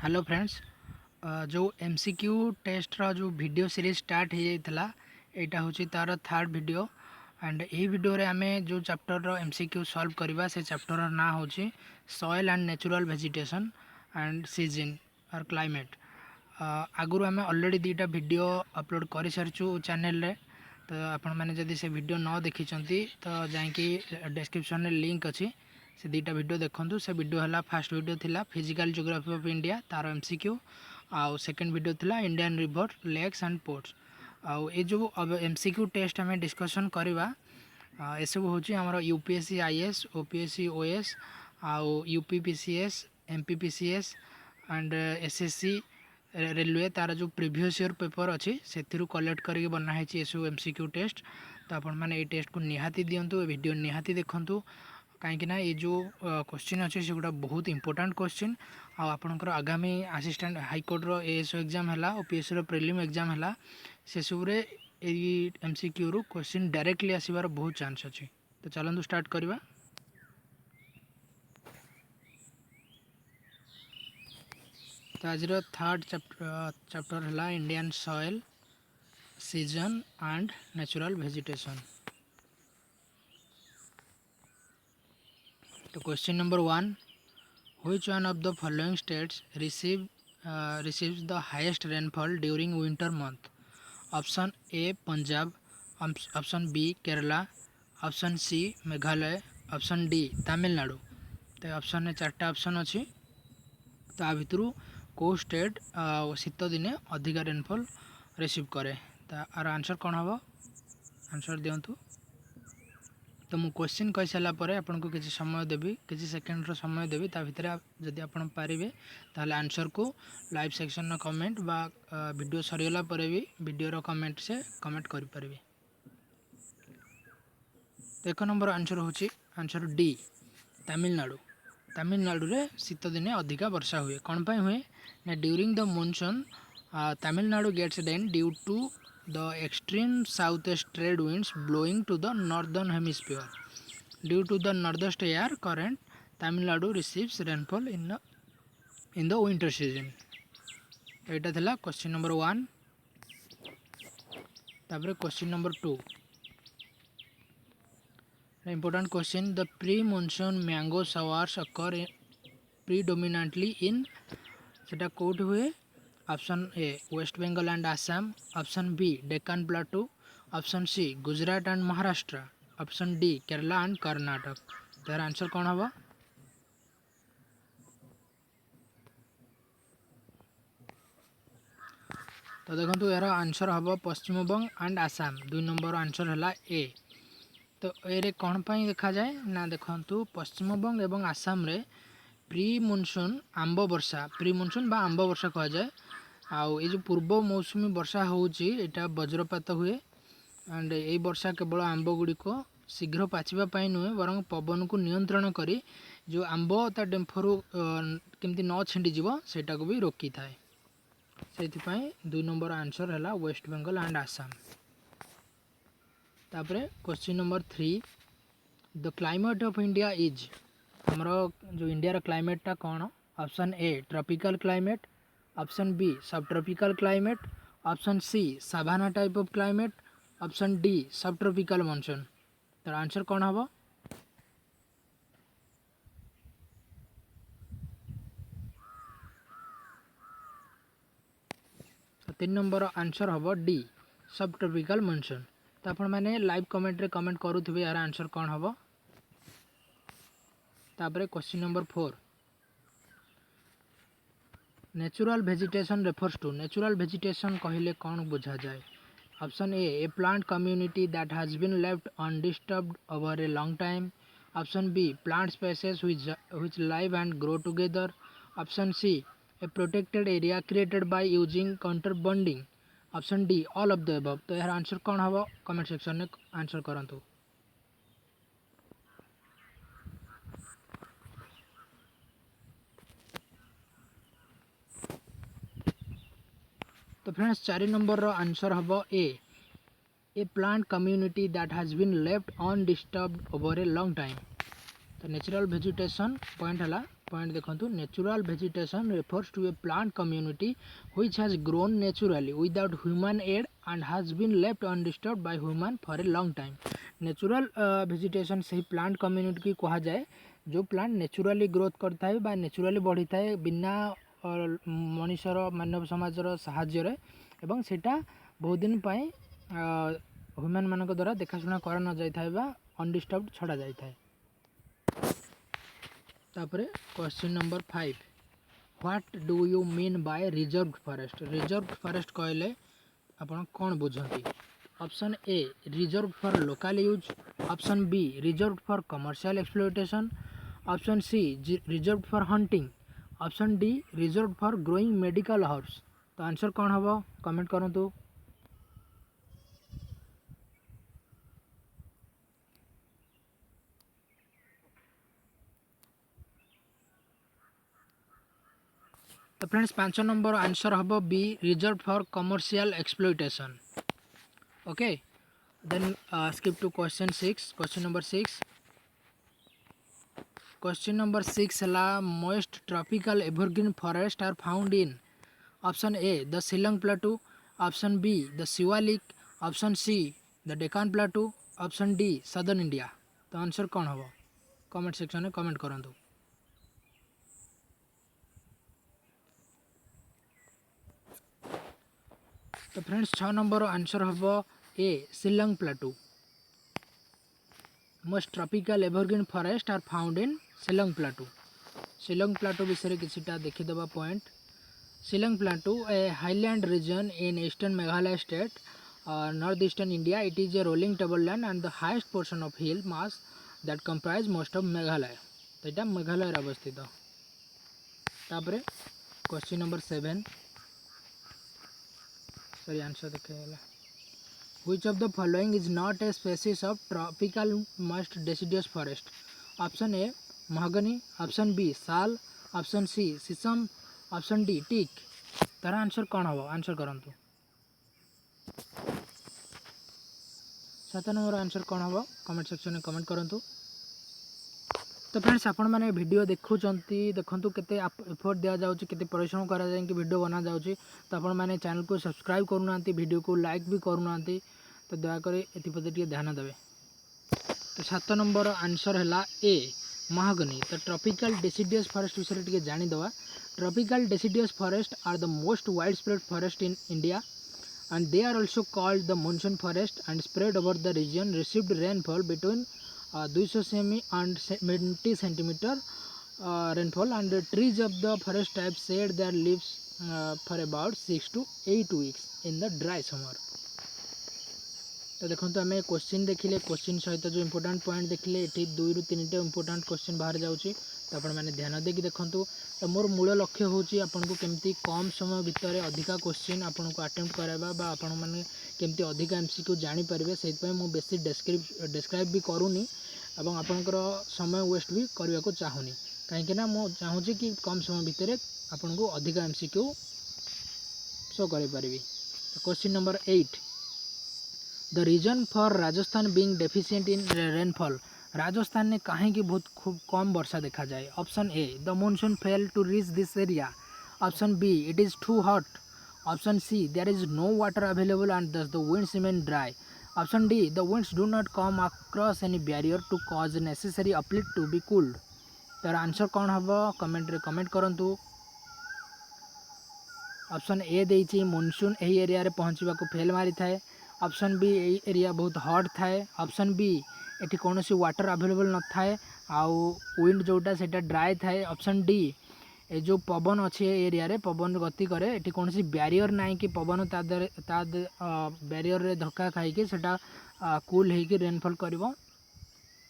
Hello friends. जो MCQ test रो जो video series start हो जाइଥିଲା एटा होची तार third video and A video रे आमे जो चैप्टर रो एमसीक्यू सॉल्व करबा से चैप्टर रो ना होची soil and natural vegetation and season और क्लाइमेट। आगुरु आमे ऑलरेडी दीटा वीडियो अपलोड कर सारचु चैनल रे, तो आपण माने जदि से वीडियो न देखि चंती तो जाई डिस्क्रिप्शन में लिंक अच्छी से दीटा वीडियो देखूँ। से वीडियो है फास्ट वीडियो थिला फिजिकल ज्योग्राफी ऑफ इंडिया तार एमसीक्यू आउ सेकंड वीडियो थिला Indian river lakes and ports. आउ ये जो अब एमसीक्यू टेस्ट आम डिस्कसन करवा ये सब हूँ आमर यूपीएससी आईएएस ओपीएससी ओएस आउ UPPCS MPPCS and SSC railway तार जो प्रीवियस ईयर पेपर अच्छी से कलेक्ट करके बनाई ये सब एमसीक्यू टेस्ट। तो आपण मैंने ये टेस्ट को निहाती दिंतु वीडियो निहाती देखूँ कहीं ये जो क्वेश्चन अच्छे से गोटा बहुत इंपोर्टेंट क्वेश्चन आपणकर आगामी असिस्टेंट हाईकोर्ट रो एएसओ एग्जाम है ओपीएससी रो प्रिलिम एग्जाम है से सब एमसीक्यू रू क्वेश्चन डायरेक्टली आसबार बहुत चांस अच्छी। तो चलतु स्टार्ट करवा। तो आज थर्ड चैप्टर है Indian soil season and natural vegetation. तो question number 1, which one of the following states receives the highest rainfall during winter month? Option A Punjab, option B Kerala, option C Meghalaya, option D Tamil Nadu. तो option में 4टा option अच्छी। तो आ भितर कौ state शीत दिने अधिका रेनफॉल रिसीव करे। तो आर आंसर कौन हम आंसर दिंतु। तो मु क्वेश्चन कही सारापर आपन को किसी समय देवी किसी सेकेंड समय देवी ता भितर जदि आपन पारिबे ताहले आंसर को लाइव सेक्शन रो कमेंट बा वीडियो सरीगला परे भी वीडियो रो कमेंट से कमेंट करि परिबे। तो 1 नंबर आंसर होची आंसर डी तमिलनाडु। तमिलनाडु रे शीत दिने अधिका वर्षा हुए। कौन पाई हुए ना during the monsoon Tamil Nadu gets rain due to the extreme southeast trade winds blowing to the northern hemisphere. Due to the northeast air current, Tamil Nadu receives rainfall in the winter season. एटा थिला question number 1। तापर question number 2 important question, the pre-monsoon mango showers occur predominantly in सेटा कोट हुए। Option A West Bengal and Assam, option B Deccan plateau, option C Gujarat and Maharashtra, option D Kerala and Karnataka. तार answer कौन हम। तो देखो यार आंसर हम पश्चिम बंग एंड आसाम। 2 नंबर आंसर है ए। तो ये कौन पाई देखा जाए ना देखो पश्चिम बंग एवं आसाम रे प्री मॉनसून आंब वर्षा प्री मॉनसून बा आंब वर्षा कह जाए। आउ ये जो पूर्व मौसुमी वर्षा होची एटा वज्रपात हुए एंड ये वर्षा केवल आंब गुड़िक शीघ्र पाचिबा नुहे बरं पवन को नियंत्रण करी जो आंब ता डेम्फरू केमती न छिंडीज सेटा को भी रोकी थाए। से 2 नंबर आंसर है वेस्ट बंगाल एंड आसाम। तापरे question number 3, the climate of India is हमर जो इंडिया क्लाइमेटा कौन। Option A tropical climate, option B sub tropical climate, option C savanna type of climate, option D सब ट्रॉपिकल मॉनसून। तो आंसर कौन हम। तो 3 नंबर आंसर हम डी सब ट्रॉपिकल मॉनसून। तो आपण मैंने लाइव कमेंट रे कमेंट करुथिबे यार आंसर कौन हम। तापरे question number 4, natural vegetation refers to. Natural vegetation कहले कौन बुझा जाए। Option A plant community that has been left undisturbed over a long time, option B plant species which live and grow together, option C a protected area created by using counter bonding, option D all of the above. तो यार answer कौन हम comment section में answer करंतु। तो friends 4 number answer हम A plant community that has been left undisturbed over a long time. तो natural vegetation point है पॉइंट देखो natural vegetation refers to a plant community which has grown naturally without human aid and has been left undisturb by human for a long time. Natural vegetation से plant community की कहा जाए जो plant naturally growth करता है बा naturally बढ़ी थाए बिना मनुष्यर मानव समाजर साहाय्य एवं सेटा बहुत दिन पाए ह्यूमन मान द्वारा देखाशुना कर न जाए अनडिस्टर्ब छड़ा जाए। तापरे question number 5 what do you mean by reserve forest. Reserve forest कहले आपण कौन बुझती। Option A reserve for local use, option B reserve for commercial exploitation, option C reserve for hunting, option D reserve for growing medical herbs. तो answer कौन हम comment करूँ। तो friends 5 number answer हम B reserve for commercial exploitation. Okay then skip to question 6। Question number 6 है most tropical evergreen forest are found in. Option A the Shillong plateau, option B the Shivalik, option C the Deccan plateau, option D southern India. तो answer कौन हम comment section में comment करूँ। तो friends 6 number answer हम A Shillong plateau. Most tropical evergreen forest are found in Shillong plateau. Shillong plateau विषय किसीटा देखीदबा point. Shillong plateau a highland region in eastern Meghalaya state north eastern India. It is a rolling tableland and the highest portion of hill mass that comprise most of Meghalaya. तो यहाँ मेघालय अवस्थित। तापरे question number 7 sorry answer देखा। Which of the following is not a species of tropical moist deciduous forest? Option A mahogany, option B sal, option C sisam, option D teak। तार answer कौन हम answer करंतु। 7 number answer कौन हम comment section में comment करंतु। तो friends आपण मैंने वीडियो देखुंती देखूँ केते एफर्ट दिया जाउची केते परिश्रम करा जाए कि वीडियो बना जाउची। तो आपण मैंने चैनल को सब्सक्राइब करूना वीडियो को लाइक भी करूना। तो दयाकोर एप्रति ध्यान देवे। तो 7 नंबर आंसर है ए महागनी। तो ट्रॉपिकल डेसिडियस फॉरेस्ट विषय टी जानीदवा। Tropical deciduous forest are the most widespread forest in India and they are also called the monsoon forest and spread over the region received rainfall between 200 semi and 70 centimeter rainfall and the trees of the forest type shed their leaves for about 6 to 8 weeks in the dry summer। तो देखो आम question देखिले question सहित जो important point देखिले ये 2 ରୁ 3 important question बाहर जाऊँगी। तो आपण मैंने ध्यान देकी देखूँ। तो मोर मूल लक्ष्य होची आपन को केमती कम समय भितर अधिका क्वेश्चन आपन को अटेम्प्ट कराइबा बा आपण माने केमती अधिका एमसीक्यू जानी परिबे सेति मु बेसी डिस्क्राइब भी करूनी एवं आपनकर समय वेस्ट भी करबा को चाहूनी काहेकि ना मु चाहूची कि कम समय भितर आपन को अधिका एमसीक्यू शो करि परिबी। Question number 8 the reason for Rajasthan being deficient in rainfall. Rajasthan में कहीं की बहुत खूब कम वर्षा देखा जाए। Option A the monsoon fail to reach this area, option B it is too hot, option C there is no water available and thus the winds remain dry, option D the winds do not come across any barrier to cause necessary uplift to be cooled. तार answer कौन हम comment रे comment करंतु। Option A देइछि monsoon एही area रे पहुँचवा को fail मारी थाए, ऑप्शन बी एही एरिया बहुत हॉट थाए, ऑप्शन बी एटी कौन सी वाटर अवेलेबल न थाए आउ विंड जोटा सेटा ड्राई थाए, ऑप्शन डी ए जो पवन अच्छे एरिया रे पवन गति करे एटी कौन सी बैरियर ना कि पवन ता बैरियर रे धक्का खाई सेटा कूल होगी रेनफॉल करिवो।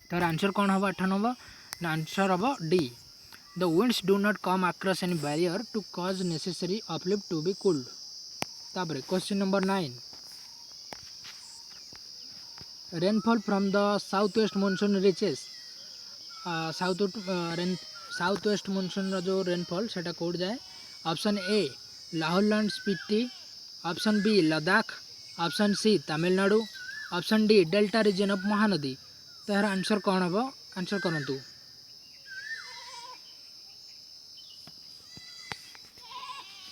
तार आंसर कौन हम 8 नंबर ना आंसर हम D the winds do not come across any barrier to cause necessary uplift to be cooled. तापर question number 9 rainfall from the south west monsoon reaches. South west monsoon जो rainfall सेटा कोड जाए। Option A Lahaul and Spiti, option B Ladakh, option C Tamil Nadu, option D delta region of Mahanadi. तो यार answer कौन हम answer करंतु।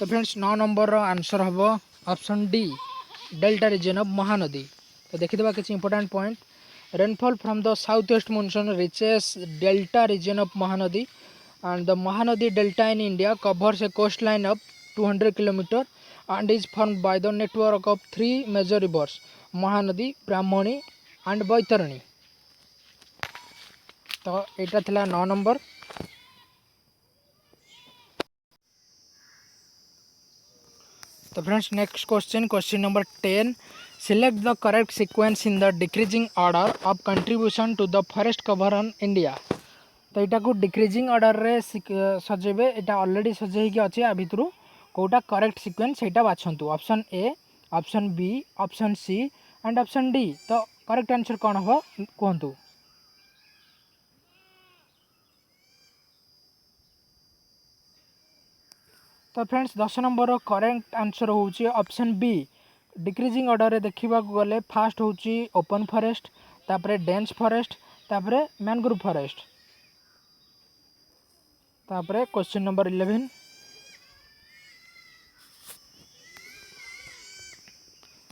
तो फ्रेंड्स 9 नंबर आंसर हम option D delta region of Mahanadi. तो देखिदेबा किसी important point rainfall from the south west monsoon reaches delta region of Mahanadi and the Mahanadi delta in India covers a coastline of 200 km and is formed by the network of three major rivers Mahanadi, Brahmani and Baitarani। तो यहाँ थिला 9 नंबर। तो friends next question number 10 select the correct sequence in the decreasing order of contribution to the forest cover on India. तो यहाँ को decreasing order रे सजेबे यहाँ ऑलरेडी सजेक अच्छे या भितर कौटा करेक्ट सीक्वेंस यहाँ बाछंतु option A option B option C and option D. तो करेक्ट आंसर कौन हम कहतु। तो फ्रेंड्स 10 नंबर करेक्ट आंसर होची ऑप्शन बी डिक्रीजिंग ऑर्डर रे देखा गले फास्ट होची ओपन फॉरेस्ट तापरे डेंस फॉरेस्ट तापरे मैनग्रोव फॉरेस्ट। तापरे क्वेश्चन नंबर 11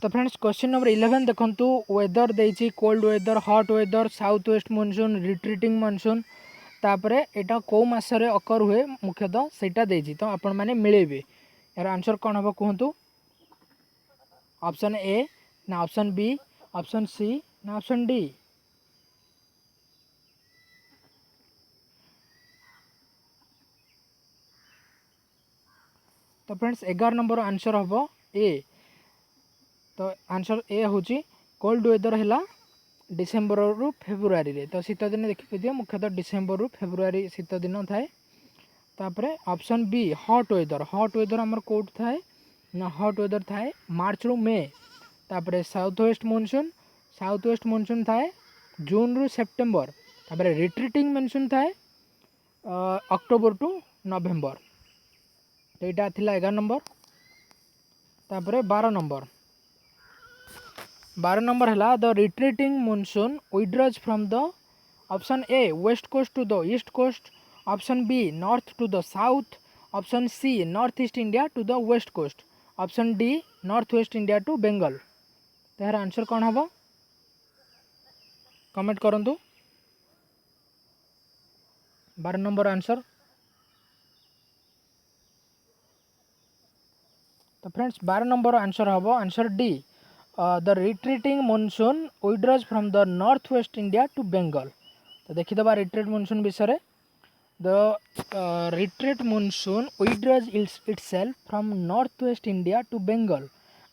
तो फ्रेंड्स क्वेश्चन नंबर 11 देखंतु वेदर देछि cold weather hot weather south west monsoon retreating monsoon तापरे एटा को मासरे अकर हुए मुख्यतः सेटा देछि। तो आपण माने मिलेबे यार आंसर कोन हबो कहंतु ऑप्शन ए ना ऑप्शन बी ऑप्शन सी ना ऑप्शन डी। तो फ्रेंड्स 11 नंबर आंसर हम ए। तो आंसर ए हूँ कोल्ड वेदर है डिसेम्बर रु फेब्रुआरी रे। तो शीत दिन देखिए मुख्यतः डिसेम्बर रु फेब्रुआरी शीत दिन थाए। तापरे ऑप्शन बी हॉट वेदर आमर कोड थाए ना हॉट वेदर थाए मार्च रु मे। तापरे साउथ वेस्ट monsoon थाए जून रु सेप्टेम्बर। तापरे रिट्रीटिंग monsoon थाए अक्टोबर टू नवेम्बर। तो यहाँ थिला 11 नंबर। तापरे 12 नंबर है the retreating monsoon withdraws from the option A west coast to the east coast option B north to the south option C north east India to the west coast option D north west India to Bengal. तो यार answer कौन हम comment करंतु 12 number answer. तो friends 12 number answer हम answer D the retreating monsoon withdraws from the north west India to Bengal. तो देखीदबा retreat monsoon विषय the retreat monsoon withdraws itself from northwest India to Bengal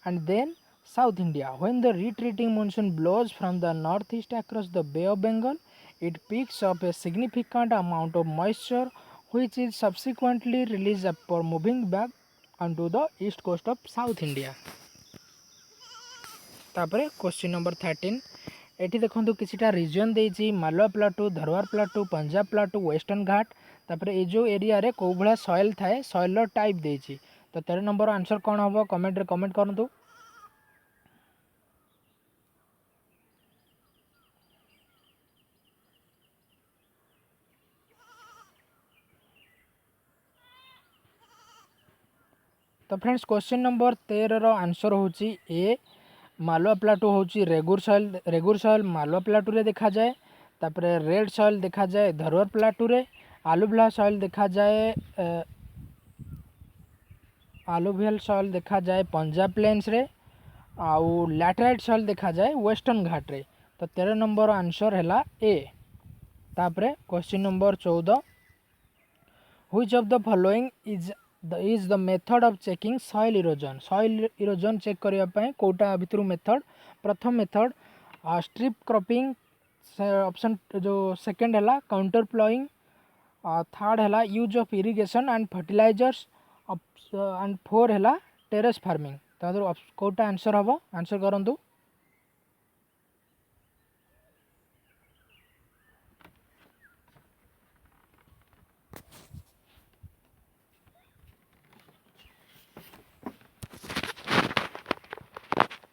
and then South India. When the retreating monsoon blows from the northeast across the Bay of Bengal, it picks up a significant amount of moisture which is subsequently released for moving back onto the east coast of South India। तापरे question number 13 एटी देखो किसीटा region देछि Malwa plateau Dharwar plateau Punjab plateau western Ghat तापरे ए जो area रे को भला सॉइल थाए सॉइल टाइप देछि। तो 13 नंबर आंसर कौन हम कमेंट रे कमेंट करंतु। तो फ्रेंड्स क्वेश्चन नंबर 13 रो आंसर होची ए मालवा प्लाटू होची रेगुर सॉइल मालवा प्लाटू रे देखा जाए। तापरे रेड सॉइल देखा जाए धरवार प्लाटू रे आलुभिया सॉइल देखा जाए आलुभियल सॉइल देखा जाए पंजाब प्लेन्स रे आउ लैटेराइट सॉइल देखा जाए वेस्टर्न घाट रे। तो 13 नंबर आंसर है ए। तापरे question number 14 which of the following is the method of checking soil erosion check करने पाए कोटा भितर मेथड। प्रथम मेथड स्ट्रिप क्रॉपिंग ऑप्शन जो सेकंड है काउंटर प्लॉइंग थर्ड है use of irrigation and fertilisers and 4 है टेरेस फार्मिंग। तो कोटा आंसर हम आंसर करंतु।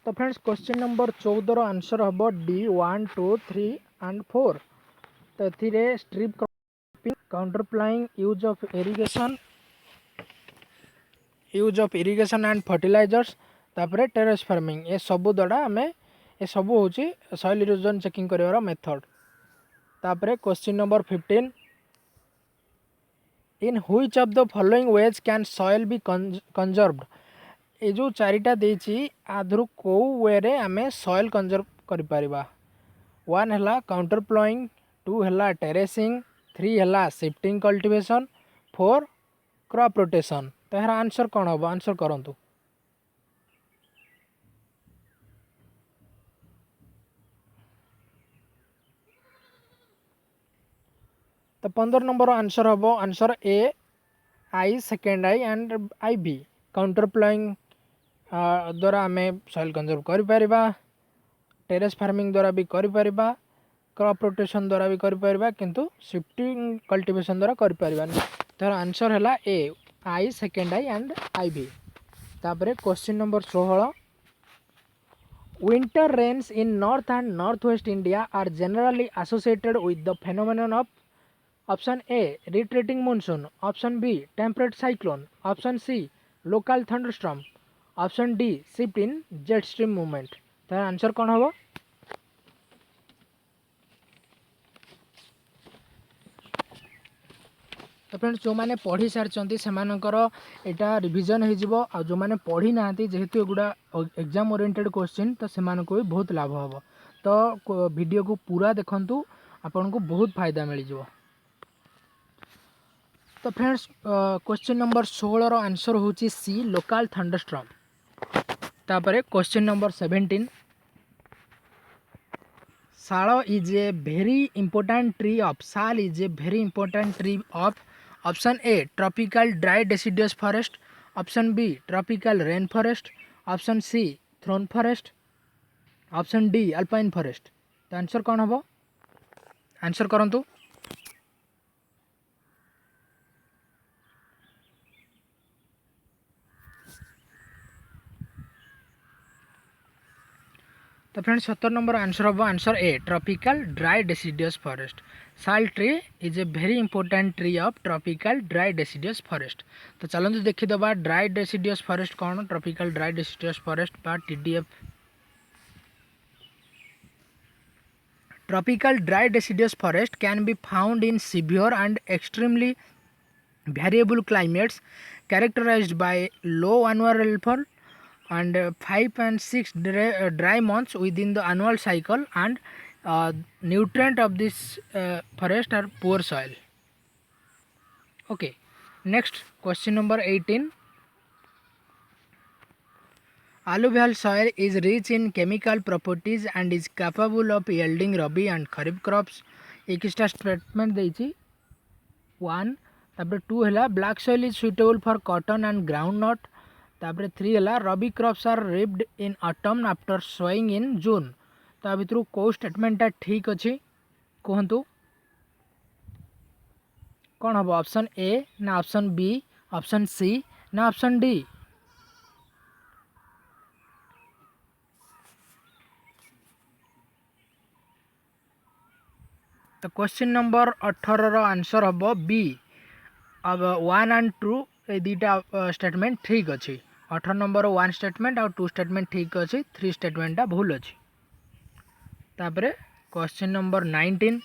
तो फ्रेंड्स क्वेश्चन नंबर 14 आंसर हम डी 1 2 3 एंड 4। तो ये strip cropping contour ploughing use of irrigation use of irrigation and fertilisers तापर टेरेस फार्मिंग ए सब द्वारा आम ए सब हूँ सॉइल इरोजन चेकिंग कर मेथड। तापर question number 15 in which of the following ways can soil be conserved ये जो चारिटा देछि आधुरु को वे रे आमे सॉइल कंजर्व करि परिबा। 1 है काउंटर प्लॉइंग, 2 है टेरेसिंग, 3 है शिफ्टिंग कल्टीवेशन, 4 क्रॉप रोटेशन। तो यार आंसर कौन हम आंसर करंतु। तो 15 नंबर आंसर हम answer A I second I and I B contour ploughing द्वारा आम सॉइल कंजर्व कर टेरेस फार्मिंग द्वारा भी कर क्रॉप रोटेशन द्वारा भी कर किंतु शिफ्टिंग कल्टीवेशन द्वारा कर पारिबानी। तो आंसर है A I second I and I B. तापर question number 16 winter rains in north and north west India are generally associated with the phenomenon of option A retreating monsoon, option B temperate cyclone, option C local thunderstorm, option D shift in jet stream movement. तो answer कौन हम। तो friends जो मैंने पढ़ी सारी से यहाँ रिविजन हो जो मैंने पढ़ी ना जेहेतु एगुड़ा एग्जाम ओरिएंटेड क्वेश्चन तो से भी बहुत लाभ हम। तो वीडियो को पूरा देखंतु आपन को बहुत फायदा मिल जाव। तो फ्रेंड्स क्वेश्चन नंबर 16 रो आंसर होची सी लोकल थंडरस्टॉर्म। तापर question number 17 sal is a very important tree of sal is a very important tree of option A tropical dry deciduous forest, option B tropical rain forest, option C thorn forest, option D alpine forest. तो answer कौन हम answer करंतु। तो friends 17 number answer हम answer A tropical dry deciduous forest. साल tree is a very important tree of tropical dry deciduous forest. तो चलते देखीदबा dry deciduous forest कौन ट्रॉपिकल ड्राई डेसिडियस फॉरेस्ट बा TDF. Tropical dry deciduous forest can be found in severe and extremely variable climates characterized by low annual rainfall and 5 and 6 dry months within the annual cycle and nutrient of this forest are poor soil. Okay, next question number 18 alluvial soil is rich in chemical properties and is capable of yielding rabi and kharif crops। एक statement देछि 1 तापर 2 है black soil is suitable for cotton and groundnut. तापर 3 है rabi crops are reaped in autumn after sowing in June. ता भितर को स्टेटमेंटा ठीक अच्छी कहतु कौन हम ऑप्शन ए ना ऑप्शन बी ऑप्शन सी ना ऑप्शन डी। तो क्वेश्चन नंबर 18 रो आंसर हम बी। अब 1 एंड 2 ये दुटा स्टेटमेंट ठीक अच्छी 18 नंबर 1 स्टेटमेंट और 2 स्टेटमेंट ठीक अच्छी 3 स्टेटमेंटा भूल अच्छी। तापर question number 19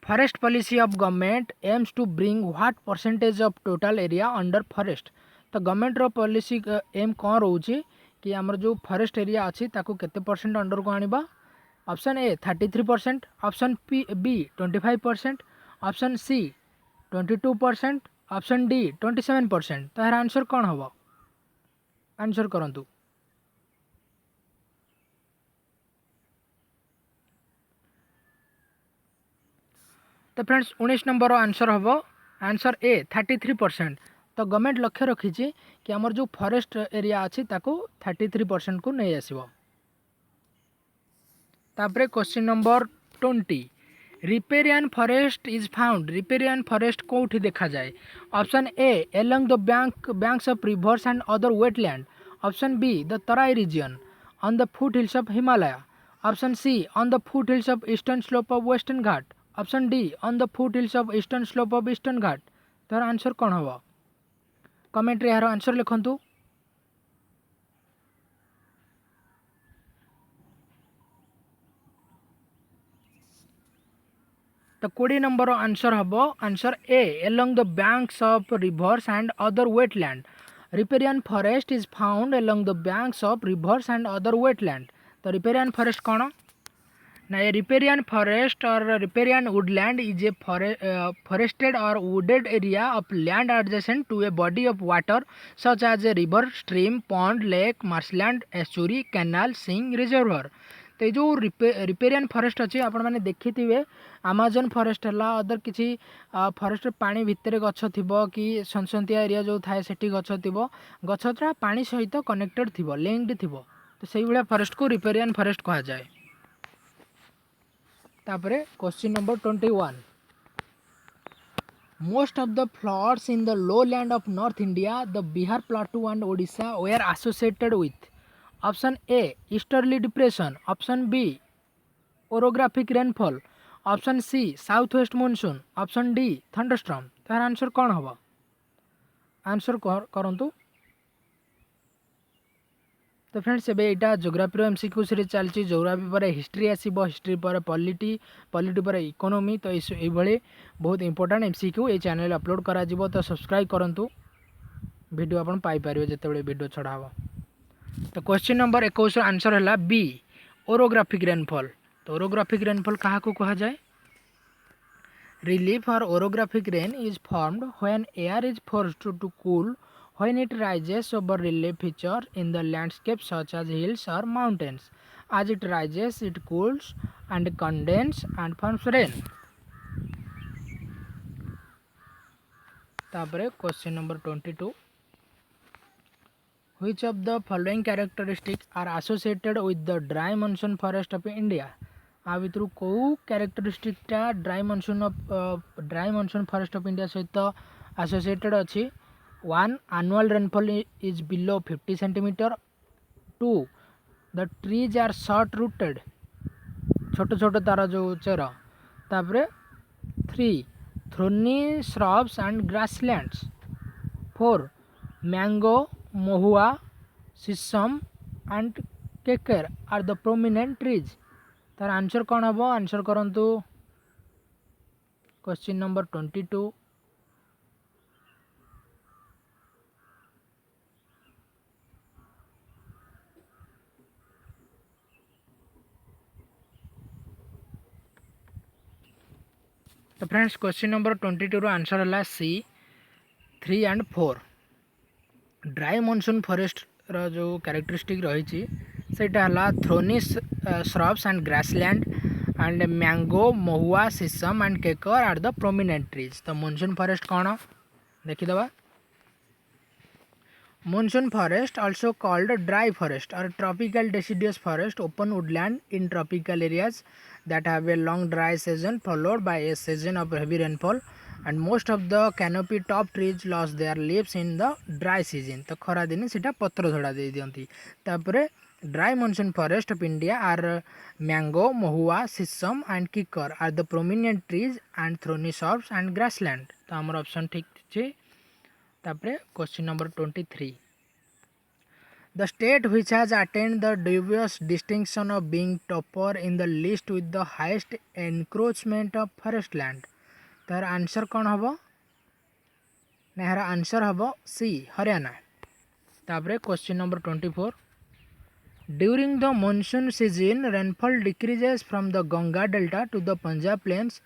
forest policy of government aims to bring what percentage of total area under forest. तो गवर्नमेंट रो पॉलिसी एम कौन रोचे कि आमर जो फॉरेस्ट एरिया अच्छी ताको केते परसेंट अंडर को आनिबा। Option A 33%, option B 25%, option C 22%, option D 27%। तो यार आंसर कौन हम आंसर करंतु। तो फ्रेंड्स 19 नंबर आंसर हम आंसर ए 33%। तो गवर्नमेंट लक्ष्य रखी कि आमर जो फॉरेस्ट एरिया अच्छी ताको 33% को नहीं आसब। तापर question number 20 riparian forest is found riparian forest कौटी देखा जाए। Option A along the banks of rivers and other wetland, option B the Terai region on the foothills of Himalaya, option C on the foothills of eastern slope of western Ghat, option D on the foothills of eastern slope of eastern Ghat. तो answer कौन हम comment रे यार answer लिखंतु। तो 20 number answer हम answer A along the banks of rivers and other wetland. Riparian forest is found along the banks of rivers and other wetland. तो riparian forest कौन ना ये riparian forest or riparian woodland is a forested or wooded area of land adjacent to a body of water such as a river, stream, pond, lake, marshland, estuary, canal, sink, reservoir. तो जो riparian forest अच्छी आपण मैंने देखी थे आमाजन forest है other किसी forest पानी भितर गछ थी कि सनसंतिया एरिया जो थाए सेठी गछ थी गछटा पानी सहित कनेक्टेड थी लिंक्ड थी तो से भाया फॉरेस्ट को रिपेरियन फॉरेस्ट कहा जाए। तापरे question number 21 most of the floods in the low land of north India the Bihar plateau and Odisha were associated with option A easterly depression, option B orographic rainfall, option C south west monsoon, option D thunderstorm. तार answer कौन हम answer करंतु। तो friends एबे एटा geography रो MCQ series चलची geography पर हिस्ट्री आसीबो हिस्ट्री पर पॉलिटी पॉलिटी पर इकोनॉमी तो ए भले बहुत इंपोर्टेंट एमसीक्यू ए चैनल अपलोड करा जिवो तो सब्सक्राइब करंतु वीडियो आपण पाई परिबे जेतेबेले वीडियो छडा हो। तो क्वेश्चन नंबर 21 आंसर है बी ओरोग्राफिक रेनफॉल। तो ओरोग्राफिक रेनफॉल क्या कहा जाए रिलीफ और orographic rain is formed when air is forced to cool when it rises over relief feature in the landscape such as hills or mountains. As it rises it cools and condenses and forms rain. तापरे question number 22 which of the following characteristics are associated with the dry monsoon forest of India? आ भितर कौ क्यारेक्टरिस्टिकटा dry monsoon forest of India सहित associated अच्छी 1 annual rainfall is below 50 centimeter. 2 the trees are short rooted छोट छोट तार जो चेर। तापरे 3 thorny shrubs and grasslands. 4 mango, mohua, sisam and keker are the prominent trees. तार आंसर कौन हम आंसर करंतु। क्वेश्चन नंबर 22 तो फ्रेंड्स क्वेश्चन नंबर 22 रो आंसर है सी 3 एंड 4। ड्राई मॉनसून फॉरेस्ट रो जो कैरेक्टरिस्टिक रही सेटा हला thorny shrubs and grassland and mango mahua sisam and केकर आर द प्रोमिनेंट ट्रीज। तो मॉनसून फॉरेस्ट कौन देखीदबा monsoon forest also called dry forest or tropical deciduous forest open woodland in tropical areas that have a long dry season followed by a season of heavy rainfall and most of the canopy top trees lost their leaves in the dry season. तो खरा दिन सीटा पत्र झड़ा दे दियंती। तापरे dry monsoon forest of India are mango mahua sisam and kikar are the prominent trees and thorny shrubs and grassland. तो हमर ऑप्शन ठीक छे। तापरे question number 23 the state which has attained the dubious distinction of being topper in the list with the highest encroachment of forest land. तार answer कौन हम नार answer हम सी हरियाणा। तापरे question number 24 during the monsoon season rainfall decreases from the Ganga delta to the Punjab plains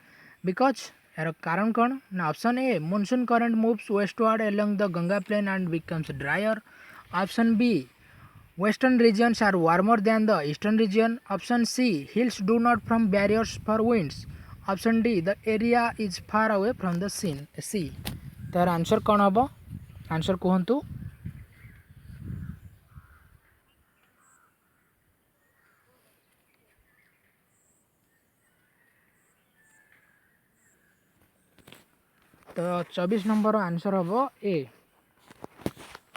because यार कारण कौन ना option A monsoon current moves westward along the Ganga plain and becomes drier. Option B western regions are warmer than the eastern region. Option C hills do not form barriers for winds. Option D the area is far away from the sea. तार answer कौन हम answer कहतु। तो 24 number answer हम ए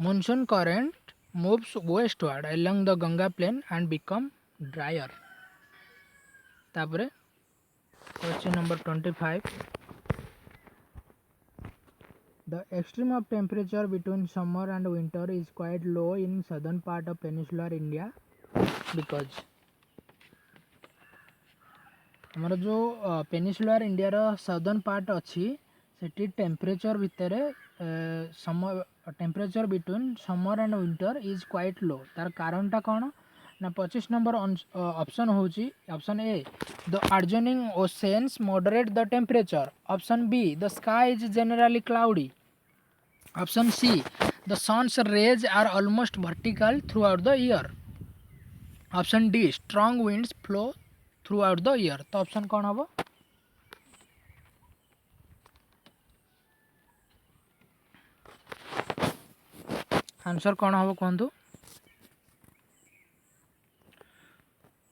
monsoon current moves westward along the Ganga plain and become drier. तापरे question number 25 The extreme of temperature between summer and winter is quite low in southern part of peninsular India because ଆମର ଯେଉଁ ପେନିସୁଲାର ଇଣ୍ଡିଆର southern part ଅଛି ସେଠି temperature ଭିତରେ temperature between summer and winter is quite low. ତାର କାରଣଟା କ'ଣ ନା 25 ନମ୍ବର ଅପସନ୍ ହେଉଛି option A the adjoining oceans moderate the temperature, option B the sky is generally cloudy, option C the sun's rays are almost vertical throughout the year, option D strong winds flow throughout the year. तो option कौन हम answer कौन हम कहतु।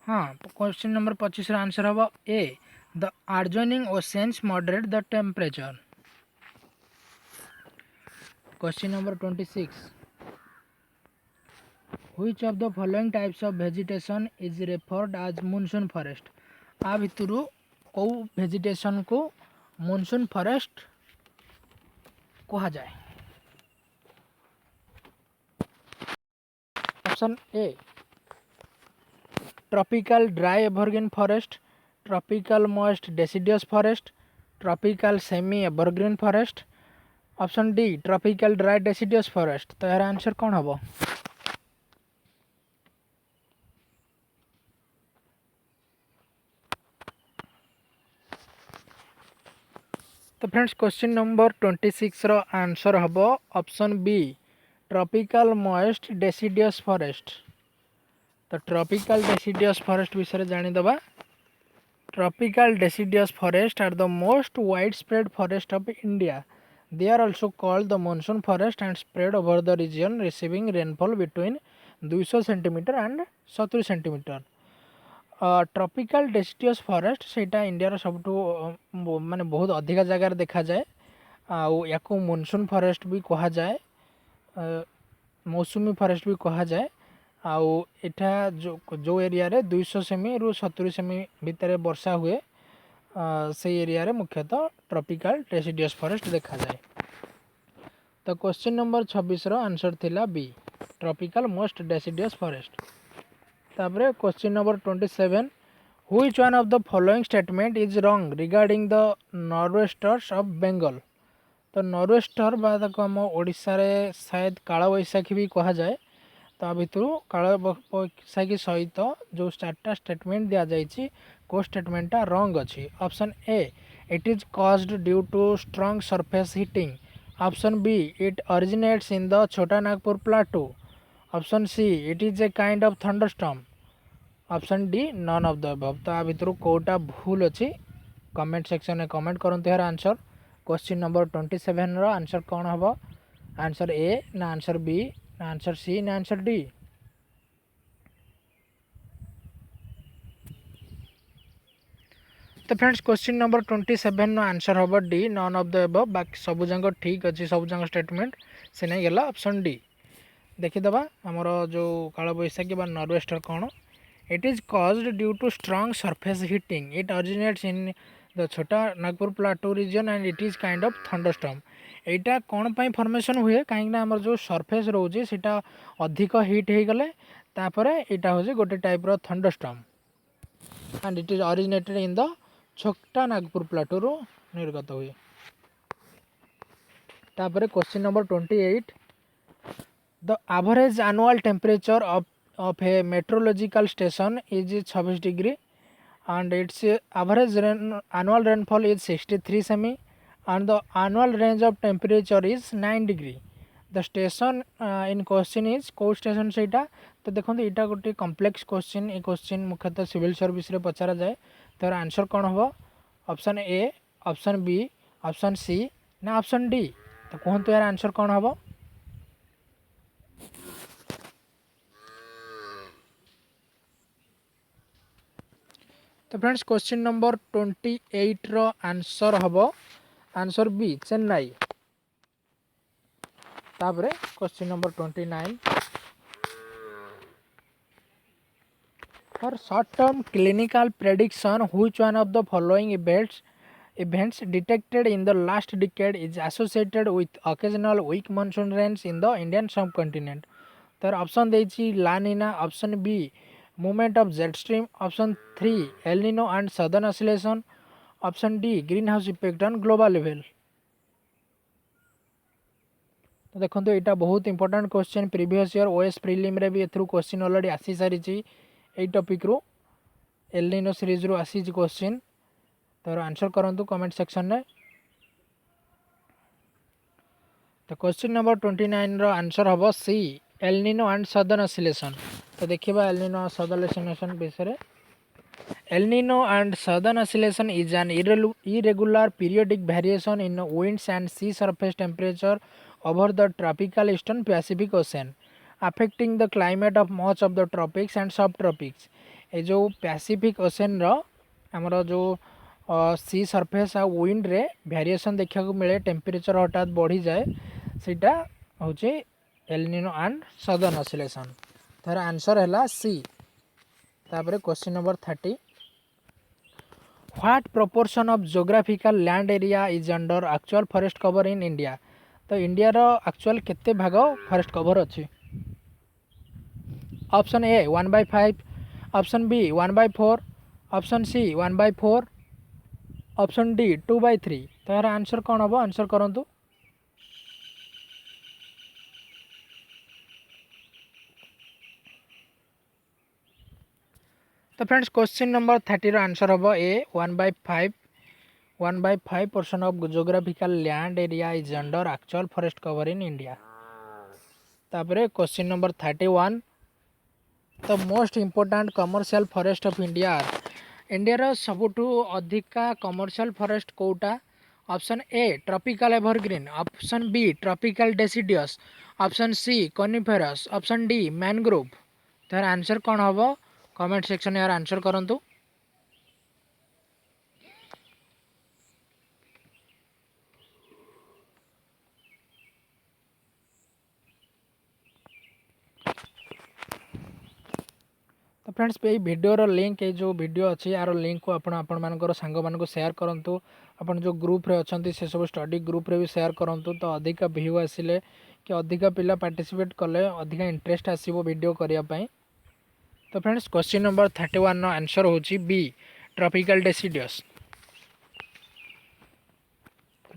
हाँ question number 25 answer हम A the adjoining oceans moderate the temperature. Question number 26 which of the following types of vegetation is referred as monsoon forest. आ भितर कौ वेजिटेशन को मॉनसून फॉरेस्ट कहा जाए। Option A tropical dry evergreen forest, tropical moist deciduous forest, tropical semi evergreen forest, option D tropical dry deciduous forest. तो यार answer कौन हम। तो फ्रेंड्स क्वेश्चन नंबर 26 रो आंसर हम option B tropical moist deciduous forest. तो tropical deciduous forest विषय जानीदबा। Tropical deciduous forests are the most widespread forest of India. They are also called the monsoon forest and spread over the region receiving rainfall between 200 cm and 70 cm. Tropical deciduous forest सेटा India सब माने बहुत अधिक जगार देखा जाए या monsoon forest भी कहा जाए, मौसुमी फॉरेस्ट भी कहा जाए। आठा जो एरिया रे 200 सेमी रु 70 सेमी भितर वर्षा हुए से एरिया रे मुख्यतः ट्रॉपिकल डेसिडियस फॉरेस्ट देखा जाए। तो क्वेश्चन नंबर 26 रो आंसर थिला B tropical most deciduous forest. तापरे question number 27 which one of the following statement is wrong regarding the nor'westers of Bengal. तो नॉर्वेस्टर बात आम ओडिशा रे शायद काल बैशाखी भी कहा जाए। तो भितर काल बैशाखी सहित जो 4टा स्टेटमेंट दि जाइए को स्टेटमेंटा रॉन्ग अच्छी। Option A it is caused due to strong surface heating, option B it originates in the Chota Nagpur plateau, option C it is a kind of thunderstorm, option D none of the above. तो आ भितर कोटा भूल अच्छी comment section में comment करते यार answer. Question number 27 रो answer कौन हम, आंसर ए ना आंसर बी ना आंसर सी ना आंसर डी। तो friends question number 27 no answer हम D none of the above. बाकी सब जाक ठीक अच्छे सब जाक स्टेटमेंट से नहीं गला ऑप्शन डी। देखीदबा आमर जो काल बैशाखी बा नॉर्वेस्टर कौन, it is caused due to strong surface heating, it originates in the Chota Nagpur plateau region and it is kind of thunderstorm. एटा कौन पाई फॉर्मेशन हुए कहीं आमर जो सरफेस रोचे सीटा अधिक हिट हो गले तापरे एटा हो गोटे टाइप रो thunderstorm and it is originated in the Chota Nagpur plateau रो निर्गत हुए। तापरे question number 28 the average annual temperature of a meteorological station is 26 degree and its average annual rainfall is 63 semi and the annual range of temperature is 9 degree. The station in question is को station से इटा। तो देखो यहाँ गोटे complex question, ये question मुख्यतः civil service रे पचारा जाए। तो आंसर कौन हम, option A option B option C ना ऑप्शन डी। तो कहतु यार आंसर कौन हम। तो फ्रेंड्स क्वेश्चन नंबर 28 रो आंसर हम आंसर बी चेन्नई। तापरे question number 29 for short term clinical prediction which one of the following events events detected in the last decade is associated with occasional weak monsoon rains in the Indian subcontinent. तर option देछि La Nina, option B movement of jet stream, option 3 El Nino and southern oscillation, option D greenhouse effect on global level. तो देखो यहाँ बहुत important question previous year OS prelim रे भी एथरू question already आसी सारी यही टॉपिक रू एल निनो सीरीज रू आसी क्वेश्चन। तो आंसर करंतु कमेंट सेक्शन में। तो क्वेश्चन नंबर 29 रो आंसर हम C El Nino and southern oscillation. तो देखिए एल निनो सदर्न ऑसिलेशन विषय। El Nino and southern oscillation is an irregular periodic variation in winds and sea surface temperature over the tropical eastern Pacific Ocean, affecting the climate of much of the tropics and subtropics। ये जो Pacific ocean रो हमरो जो सी surface आ wind रे variation देखा को मिले, temperature हठात बढ़ी जाए, सीटा होचे El Nino and southern oscillation. तार आंसर है सी। तापर question number 30, what proportion of geographical land area is under actual forest cover in India. तो इंडिया रो एक्चुअल केते भाग फॉरेस्ट कवर अच्छी। Option A 1/5, option B 1/4, option C 1/4, option D 2/3। तो यार आंसर कौन हम, आंसर करंतु। तो फ्रेंड्स क्वेश्चन नंबर 30 रो आंसर हम A 1/5। 1/5% of geographical land area is under actual forest cover in India. तापर question number 31, the most important commercial forest of India. India सबुठु अधिका कमर्शियल फॉरेस्ट कोटा। Option A tropical evergreen, option B tropical deciduous, option C coniferous, option D mangrove. तार answer कौन हम, comment section यार answer करंतु। तो फ्रेंड्स ये वीडियो लिंक, ये जो वीडियो अच्छी यार लिंक को आपण सांग मान शेयर करूँ। अपन जो ग्रुप रे अच्छे से सब स्टडी ग्रुप रे भी शेयर करूँ। तो अधिक व्यू आसिले कि अधिक पिला पार्टिसिपेट कले अधिक इंटरेस्ट आसो वीडियो करने। तो फ्रेंड्स क्वेश्चन नंबर 31 आंसर होची B tropical deciduous.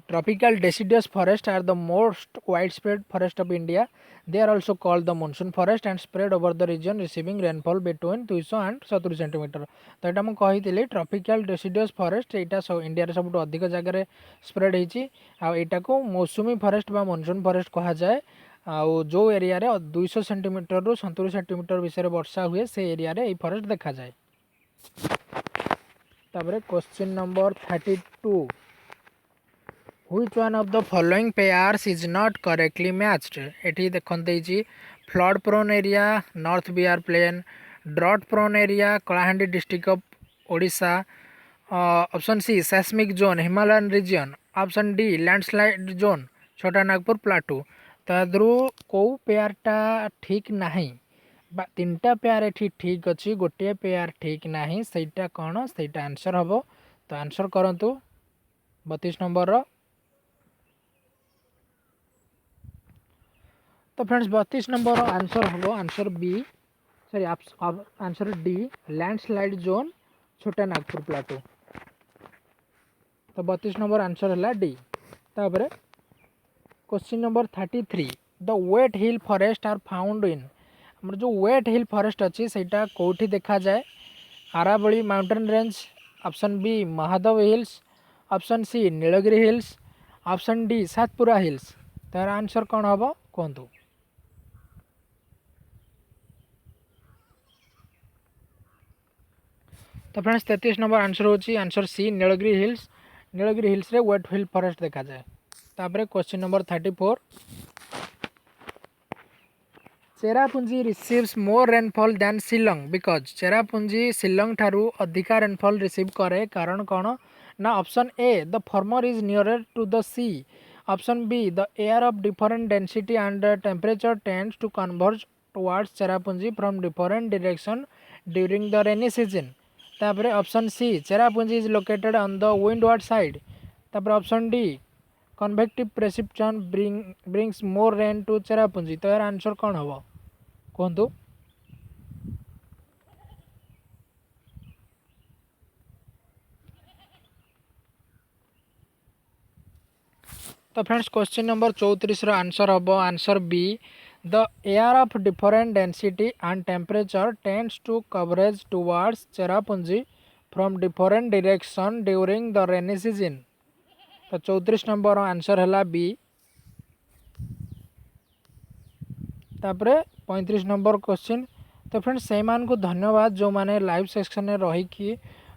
Tropical deciduous forests are the most widespread forest of India. They are also called the monsoon forest and spread over the region receiving rainfall between 200 and 70 cm। तो यहाँ मुझे कही tropical deciduous forest यहाँ India सब अधिक जगह spread होटा को मौसुमी forest बा मनसून फॉरेस्ट कह जाए। आउ जो एरिया रे 200 सेंटीमीटर रु 70 सेंटीमीटर विषय वर्षा हुए से एरिया रे फॉरेस्ट देखा जाए। तापर question number 32, Which one of the following pairs is not correctly matched? एठी देखते flood prone area north Bihar plain, drought prone area Kalahandi district of Odisha, option C seismic zone Himalayan region, option D landslide zone Chota Nagpur plateau. तो कौ पेयरटा ठीक नहीं, तीनटा pair एठी ठीक अच्छी, गोटे पेयर ठीक नहीं, सेटा कौन, सेटा आंसर हम। तो आंसर करंतु 32 नंबर रो। तो फ्रेंड्स 32 नंबर आंसर हम answer B, sorry answer D landslide zone Chota Nagpur plateau. तो 32 नंबर आंसर है डी। तापर question number 33, the wet hill forest are found in. हमर जो वेट हिल फॉरेस्ट अच्छी सेटा कोठी देखा जाए, Aravalli mountain range, option B Mahadev hills, option C Nilgiri hills, option D Satpura hills. तार आंसर कौन हम कहतु। तो फ्रेंड्स 33 नंबर आंसर होची answer C Nilgiri hills. Nilgiri hills रे वेट हिल फॉरेस्ट देखा जाए। तापर question number 34, Cherrapunji receives more rainfall than Shillong because. Cherrapunji Shillong ठारू अधिका रेनफॉल रिसीव करे कारण कौन ना, option A the former is nearer to the sea, option B the air of different density and temperature tends to converge towards Cherrapunji from different direction during the rainy season. तापर option C Cherrapunji is located on the windward side, तापर option D convective precipitation brings more rain to Cherrapunji. तो यार answer कौन हम कहतु। तो friends question number 34 answer हम answer B the air of different density and temperature tends to coverage towards Cherrapunji from different direction during the rainy season. तो 34 number answer है B. तापरे 35 नंबर क्वेश्चन। तो फ्रेंड्स से मान को धन्यवाद जो माने लाइव सेक्शन में रही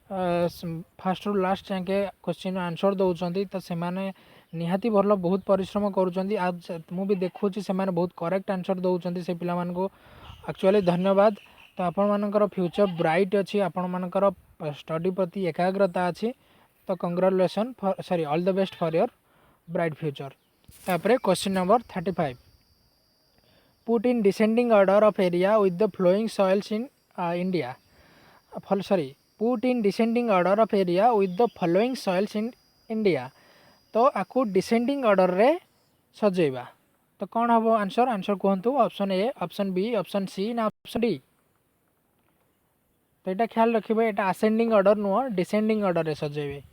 फास्ट रु लास्ट जाके क्वेश्चन आंसर दौरान। तो से माने निहाती भल बहुत परिश्रम करुँच। आज मुझे देखुँ से बहुत करेक्ट आंसर दौरान से पिला को एक्चुअली धन्यवाद। तो आपण मानकर फ्यूचर ब्राइट अच्छी आपण मानकर स्टडी प्रति एकाग्रता अच्छी। तो congratulation sorry all the best for your bright future. तापर question number 35 put in descending order of area with the following soils in India. Sorry put in descending order of area with the following soils in India. तो आपको descending order रे सजेबा। तो कौन हम answer answer कहतु option A option B option C ना option D. तो यहाँ ख्याल रखिए यहाँ असेंडिंग ऑर्डर नुह डिसेंडिंग ऑर्डर रे सजेबे।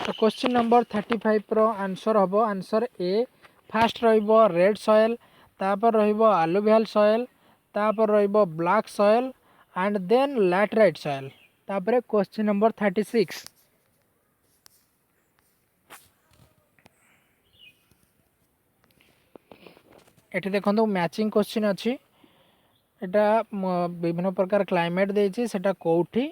तो क्वेश्चन नंबर 35 रो आंसर हम आंसर ए फास्ट रहिबो रेड सॉइल तापर रहिबो आलुवियल सॉइल तापर रहिबो black soil and then laterite soil. तापर क्वेश्चन नंबर 36 एठी देखो मैचिंग क्वेश्चन अच्छी। यहाँ विभिन्न प्रकार क्लाइमेट देती सेटा कौटी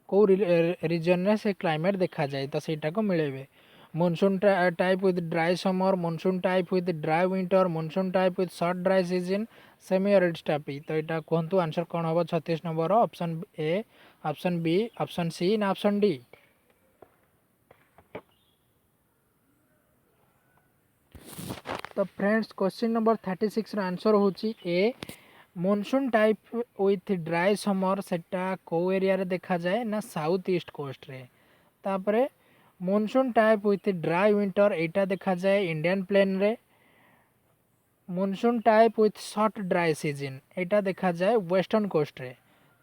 कौ रिजन में से क्लाइमेट देखा जाए। तो सेटा को मिलेबे monsoon type with dry summer monsoon type with dry winter monsoon type with short dry season semi arid steppe. तो यहाँ कहतु आंसर कौन हम 36 number option A option B option C ना ऑप्शन डी। तो फ्रेंड्स क्वेश्चन नंबर 36 आंसर होची A monsoon type with dry summer सेटा को एरिया रे देखा जाए ना साउथ ईस्ट कोस्ट रे। तापरे monsoon type with dry winter एटा देखा जाए इंडियन प्लेन रे। Monsoon type with short dry season एटा देखा जाए वेस्टर्न कोस्ट रे।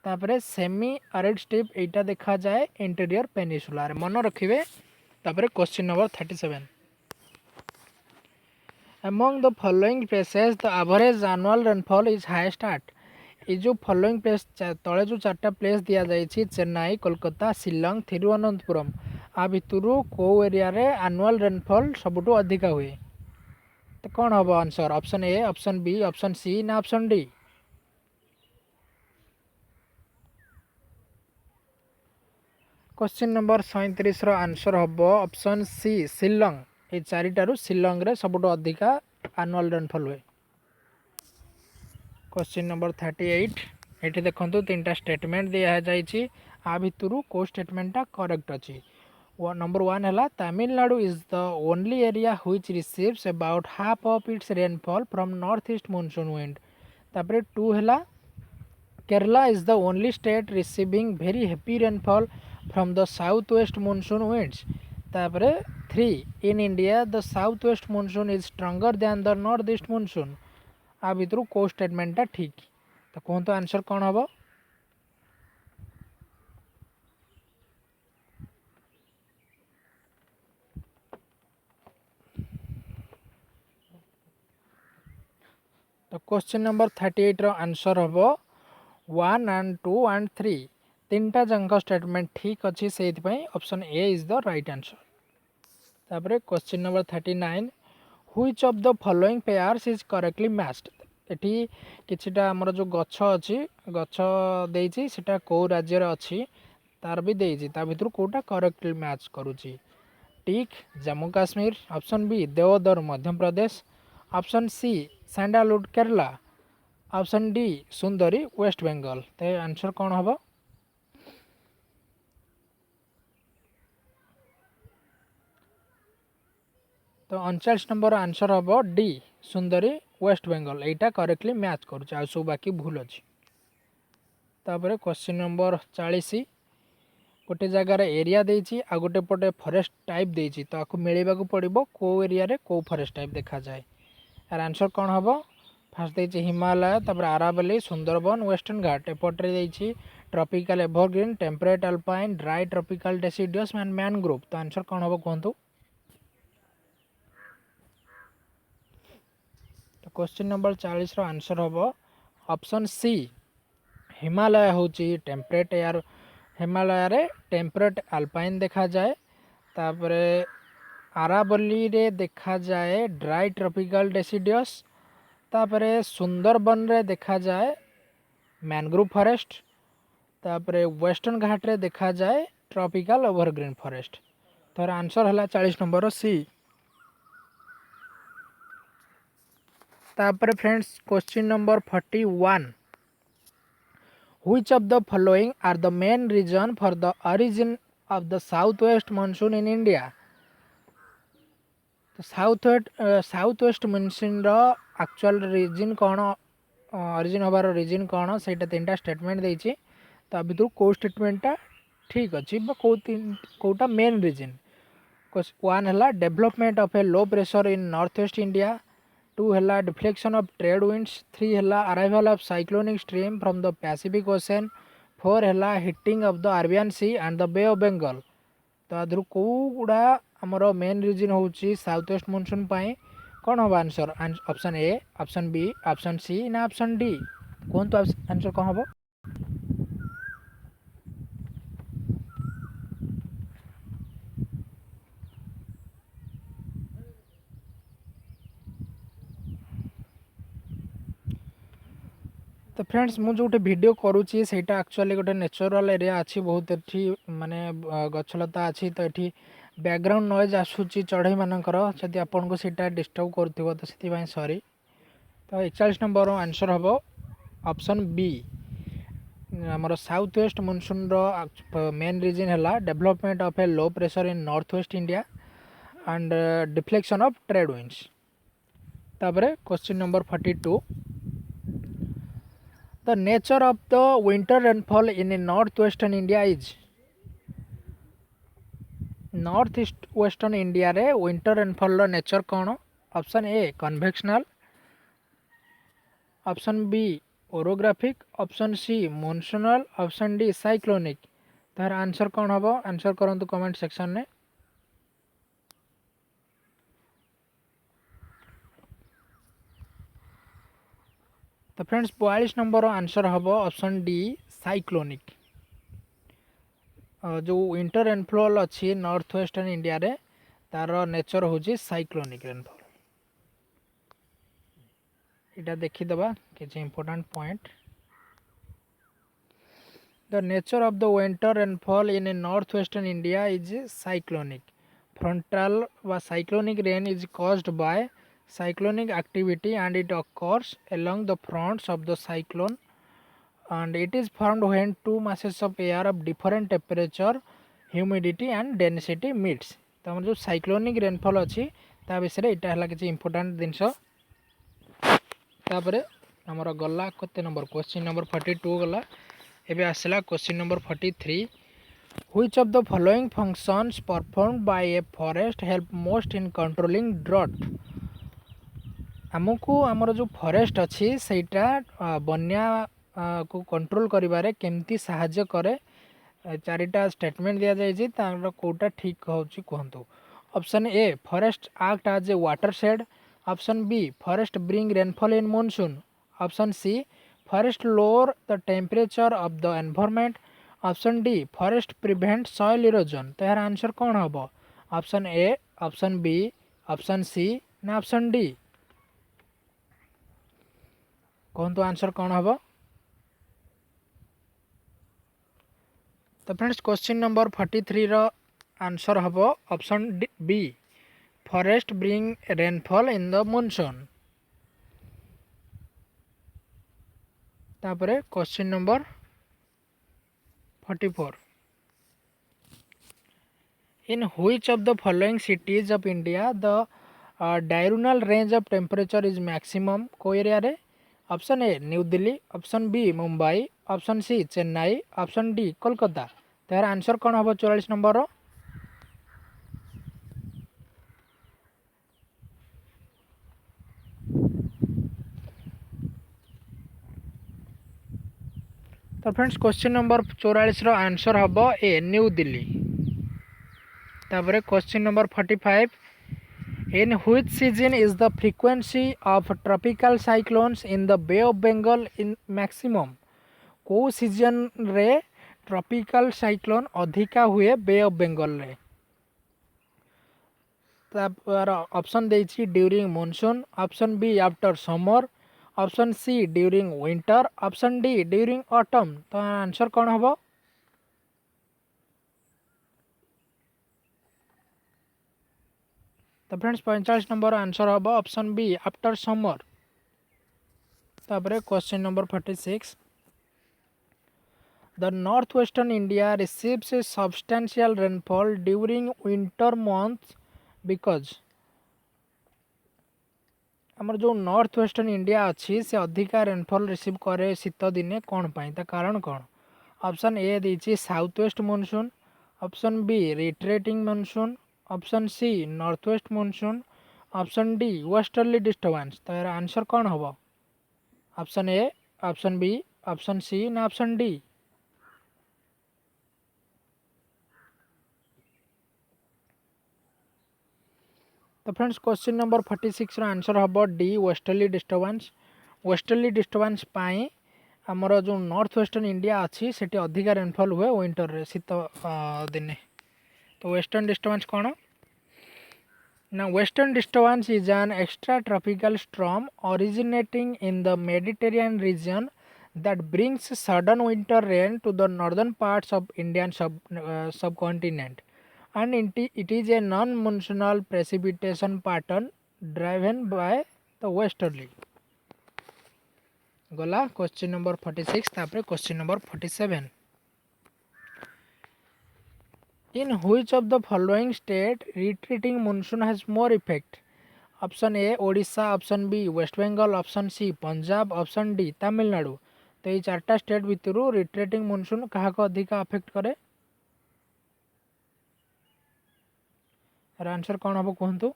तापरे सेमी एरिड स्टेप एटा देखा जाए इंटीरियर पेनिसुला रे। मन रखिए। तापरे question number 37 among the following places the average annual rainfall is highest at। ये जो फॉलोइंग प्लेस तले जो चार्टा प्लेस दि जाए चेन्नई कोलकाता शिलंग थिरुवनंतपुरम आ भितर कौ एरिया रे एनुअल रेनफॉल सबुठ अधिका हुए। तो कौन हम answer option A option B option C ना option D. Question number 37 answer हम ऑप्शन सी शिलंग। ये चारिटारू शिलंग रे सबुठ अधिका एनुअल रेनफॉल हुए। क्वेश्चन नंबर 38 ये देखो 3टा स्टेटमेंट दिया जाइए आ भितर को स्टेटमेंटा करेक्ट अच्छी। नंबर 1 है Tamil Nadu is the only area which receives about half of its rainfall from north east monsoon wind. तापर 2 है Kerala is the only state receiving very heavy rainfall from the south west monsoon winds. तापर 3 in India the south west monsoon is stronger than the north east monsoon. आ भितर को स्टेटमेंटा ठीक। तो कहतु आंसर कौन हम। तो क्वेश्चन नंबर 38 आंसर हम 1 एंड 2 एंड 3 3टा जंक स्टेटमेंट ठीक अच्छी से option A is the right answer. तापर question number 39 which of the following pairs is correctly matched. एटी किछिटा हमर जो गछ अच्छी गछ देइछि सेटा को राज्य रे अच्छी तार भी देइछि ता भितर कोटा करेक्टली मैच करूछि। Teak Jammu Kashmir option B deodar Madhya Pradesh option C sandalwood Kerala option D sundari west Bengal. तो आंसर कौन हम। तो 39 नंबर आंसर हम डी सुंदरी वेस्ट बेंगल यहाँ करेक्टली मैच कर सब बाकी भूल अच्छी। तापर क्वेश्चन नंबर 40 गोटे जगार एरिया देछि आ गोटे पटे फॉरेस्ट टाइप देछि तो आपको मिलेबा को पड़िबो को एरिया रे को फॉरेस्ट टाइप देखा जाए। यार आंसर कौन हबो फास्ट देछि हिमालय तापर आरावली सुंदरबन वेस्टर्न घाट एपटे देछि tropical evergreen temperate alpine dry tropical deciduous and mangrove तो आंसर कौन हबो कहंतु। तो क्वेश्चन नंबर 40 रो आंसर हबो ऑप्शन सी हिमालय होची टेम्परेट एयर हिमालय रे टेम्परेट अल्पाइन देखा जाए तापरे आरावली रे देखा जाए ड्राई ट्रॉपिकल डेसिडियस तापरे सुंदरबन रे देखा जाए मैनग्रोव फॉरेस्ट तापरे वेस्टर्न घाट रे देखा जाए ट्रॉपिकल एवरग्रीन फॉरेस्ट। तो आंसर हला 40 नंबर सी। तापरे friends question number 41 Which of the following are the main reason for the origin of the southwest monsoon in India? तो south west monsoon actual region कौन origin हबार region कौन से तीन टा स्टेटमेंट देछि तो भितर को स्टेटमेंटा ठीक अच्छी कौटा मेन रीजन। वन है development of a low pressure in north west India, two है deflection of trade winds, three है arrival of cyclonic stream from the Pacific Ocean, four है hitting of the Arabian Sea and the bay of Bengal. तो आधर कौड़ा आमर main reason हूँ south west monsoon कौन हम answer option A option B option C ना ऑप्शन डी कहतु आंसर कौन हम। तो फ्रेंड्स मु जो वीडियो करुँची से एक्चुअली गोटे नेचुरल एरिया अच्छी बहुत एठी माने गछलता अच्छी तो ये बैकग्राउंड नॉइज आसूची चढ़ई मानकर जदि आपन को सीटा डिस्टर्ब करथिबो तो सेति सॉरी। तो 41 नंबर आंसर हम ऑप्शन बी आमर south west monsoon main reason है development of a low pressure in north west India and deflection of trade winds. तापरे question number 42 The nature of the winter rainfall in northwestern India is north east western India रे winter rainfall nature कौन। Option A convectional, option B orographic, option C monsoonal, option D cyclonic. तार answer कौन हम answer करंतु comment section में। तो friends 42 number answer हम option D cyclonic. जो विंटर रेनफॉल अच्छी नॉर्थ वेस्टर्न इंडिया रे तार नेचर हूँ साइक्लोनिक रेनफॉल। इटा देखीदबा किसी important point. The nature of the winter rainfall in north western India is cyclonic. Frontal व cyclonic rain is caused by cyclonic activity and it occurs along the fronts of the cyclone and it is formed when two masses of air of different temperature, humidity and density meets। तो हम जो cyclonic rainfall अच्छी ता विषय यहाँ है किसी important जिनस। तापर आमर गला केते नंबर क्वेश्चन नंबर 42 गला। एबे आसला question number 43 Which of the following functions performed by a forest help most in controlling drought? आमको आमर जो फॉरेस्ट अच्छी सेटा बन्या को कंट्रोल करिबारे केमती साहाय्य करे। चारिटा स्टेटमेंट दिया जाइए तार कोटा ठीक होची कहंतु। Option A forest act as a watershed, option B forest bring rainfall in monsoon, option C forest lower the temperature of the environment, option D forest prevent soil erosion. तो यार answer कौन हम option A option B option C ना option D कहतु answer कौन हम। तो friends question number 43 रो आंसर हम option B forest bring rainfall in the monsoon. तापरे question number 44 in which of the following cities of India the diurnal range of temperature is maximum को area रे। Option A new Delhi, option B Mumbai, option C Chennai, option D Kolkata. तो यार answer कौन हम 44 number. तो friends question number 44 answer हम ए new Delhi. तापर question number 45 in which season is the frequency of tropical cyclones in the bay of Bengal in maximum. को season रे tropical cyclone अधिका हुए बे ऑफ बंगाल रे। तापर ऑप्शन देछि during monsoon, option B after summer, option C during winter, option D during autumn. तो answer कौन हम। तो फ्रेंड्स 45 नंबर आंसर हम ऑप्शन बी आफ्टर समर। तापर question number 46 the north western India receives A substantial rainfall during winter months because. आमर जो north western India अच्छी से अधिका रेनफॉल रिसीव करे शीत दिने कौन पाई ता कारण कौन। ऑप्शन ए देछि south west monsoon, option B retreating monsoon, option C north west monsoon, option D westerly disturbance. तो यार आंसर कौन हम। Option A, option B, option C ना ऑप्शन डी। तो फ्रेंड्स क्वेश्चन नंबर 46 आंसर हम D westerly disturbance. Westerly disturbance पाई आमर जो नॉर्थ वेस्टर्न इंडिया अच्छी से अधिका रेनफॉल हुए विंटर रे शीत दिने। तो वेस्टर्न डिस्टर्बेंस कौन ना western disturbance is an extra tropical storm originating in the Mediterranean region that brings sudden winter rain to the northern parts of Indian subcontinent, and it is a non-monsoonal precipitation pattern driven by the westerly। गला question number 46 तापर question number 47 in which of the following state retreating monsoon has more effect। Option A Odisha, option B West Bengal, option C Punjab, option D Tamil Nadu. तो ये चार्टा state भितर retreating monsoon क्या अधिक affect करे। आंसर कौन हम कहतु।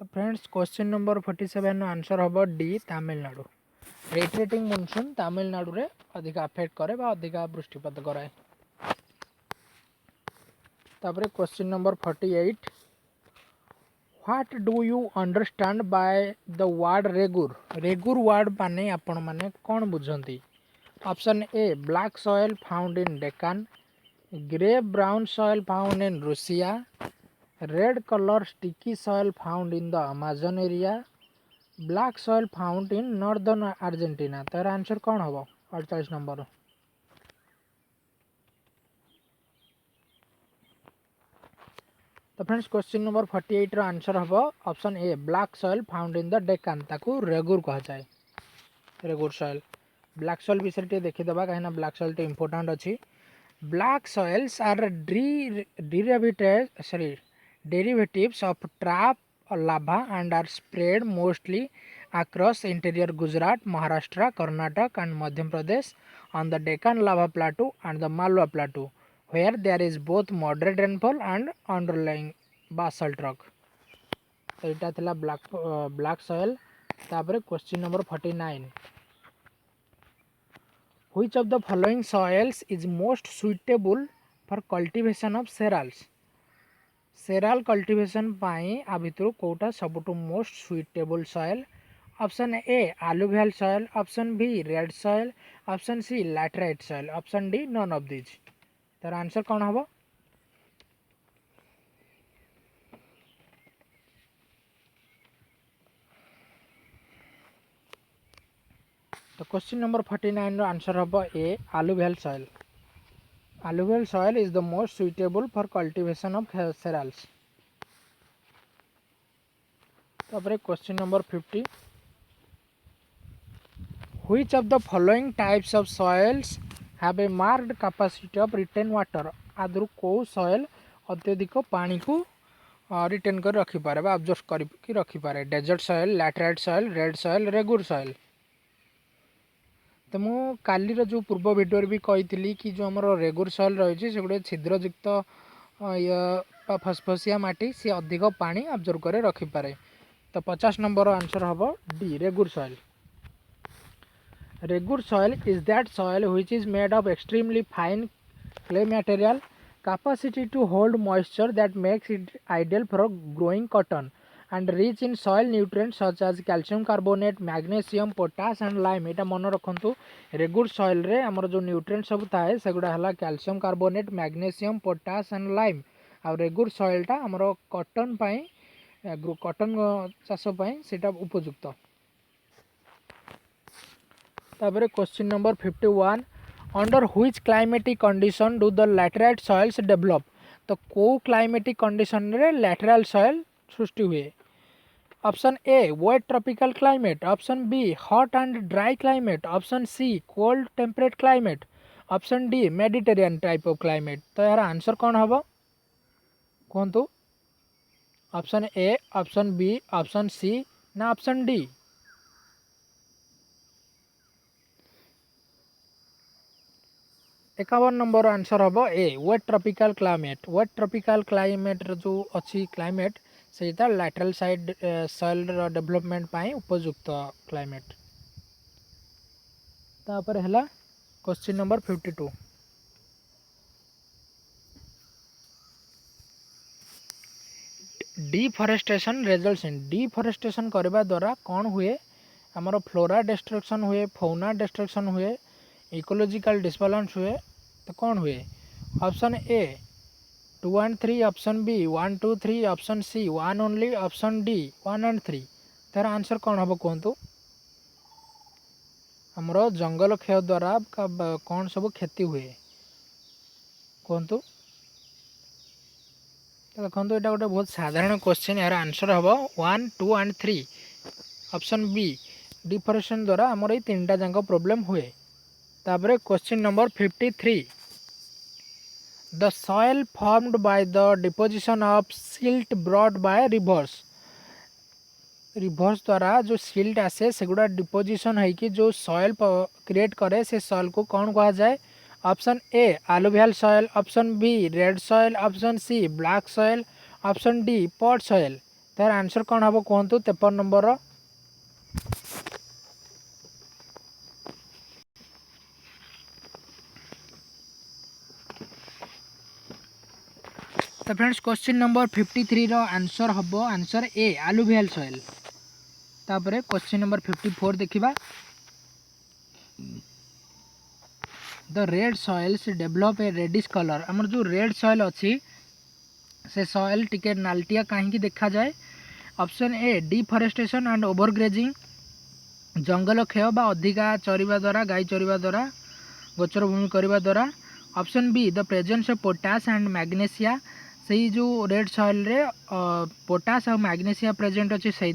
तो फ्रेंड्स क्वेश्चन नंबर 47 आंसर हम D Tamil Nadu. Retreating monsoon Tamil Nadu रे अधिक अफेक्ट करे बा अधिक वृष्टिपात कराए। तापर question number 48 what do you understand by the word regur. Regur word माने आपण माने कौन बुझंती। Option A black soil found in Deccan, grey brown soil found in Russia, red colour sticky soil found in the Amazon area, black soil found in northern Argentina. तार answer कौन हम 48 number. तो friends question number 48 रो answer हम option A black soil found in the Deccan ताकू रेगुर कह जाए। Regur soil black soil विषय टे देखिदेबा कहीं ब्लैक सॉइल तो इंपोर्टेंट अच्छी। Black soils are derivatives of trap lava and are spread mostly across interior Gujarat, Maharashtra, Karnataka and Madhya Pradesh on the Deccan lava plateau and the Malwa plateau where there is both moderate rainfall and underlying basalt rock। तो यहाँ थिला black soil. तापर question number 49 which of the following soils is most suitable for cultivation of cereals। Cereal cultivation पाई आ भितर कोटा सबुठु most suitable soil. Option A alluvial soil, option B red soil, option C laterite soil, option D none of this. तार answer कौन हम। तो question number 49 रो आंसर हम A alluvial soil. Alluvial soil is the most suitable for cultivation of cereals। तापर question number 50 which of the following types of soils have a marked capacity of retain water। आदर को soil अत्यधिक पानी को retain कर रखी पारे बा ऑब्जर्व कर रखी पारे। Desert soil, laterite soil, red soil, regur soil. तो मु कालीर जो पूर्व भिडियो भी कही कि जो आम रेगुर सॉइल रही है गोटे छिद्रयुक्त फसफसिया माटी सी अधिक पानी अब्जर्व कर रखिपे। तो 50 नंबर आंसर हम D regur soil. Regur soil is that soil which is made of extremely fine clay material capacity to hold moisture that makes it ideal for growing cotton and rich in soil nutrients such as calcium carbonate, magnesium, potash and lime। एटा मन रखु regur soil रे हमर जो nutrient सब थाए सेगुडा हला calcium carbonate, magnesium, potash and lime. आ रेगुर सॉइल टा हमर कॉटन पई कॉटन चाष पई सेटा उपयुक्त। तापर question number 51 under which climatic condition do the laterite soils develop. तो को क्लाइमेटिक कंडीशन रे लैटेराइट सॉइल सृष्टि हुए। Option A wet tropical climate, option B hot and dry climate, option C cold temperate climate, option D mediterranean type of climate. तो यार answer कौन हम कहतु? Option A, option B, option C ना option D? 51 number answer हम A wet tropical climate. Wait tropical climate जो अच्छी climate से लैटरल साइड सॉइल डेवलपमेंट पाई उपयुक्त क्लाइमेट। तापर है question number 52 deforestation results in. Deforestation करने द्वारा कौन हुए? आमर फ्लोरा डिस्ट्रक्शन हुए, फौना डिस्ट्रक्शन हुए, इकोलॉजिकल डिसबैलेंस हुए। तो कौन हुए? Option A 2 and 3, option B 1 2 3, option C 1 only, option D 1 and 3। तार आंसर कौन हम कहतु? आमर जंगल क्षय द्वारा कौन सब क्षति हुए कहतु? देखो ये गोटे बहुत साधारण क्वेश्चन। यार आंसर हम 1 2 and 3, ऑप्शन बी डिफॉरेस्टेशन द्वारा आमर ये तीन जाक प्रोब्लेम हुए। तापर question number 53 the soil formed by the deposition of silt brought by reverse. Reverse द्वारा जो सिल्ट आसे सेगुड़ा डिपोजिशन है कि जो सॉइल क्रिएट करे से सॉइल को कौन कहा जाए? Option A alluvial soil, option B red soil, option C black soil, option D peat soil. तार आंसर कौन हम कहतु? 53 नंबर। तो फ्रेंड्स क्वेश्चन नंबर 53 रो आंसर हम आंसर ए आलुवियल सॉइल। तापर क्वेश्चन नंबर 54 देखिबा the red soils develop a reddish colour. आमर जो रेड सॉइल अच्छी से सॉइल टिके नालटिया कहीं देखा जाए? Option A deforestation and overgrazing, जंगल क्षय बा अधिका चरिबा द्वारा, गाई चरिबा द्वारा, गोचर भूमि करबा द्वारा। Option B the presence of potash and magnesia, से जो रेड सॉइल रे पोटाश और मैग्नेशिया प्रेजेंट अच्छे से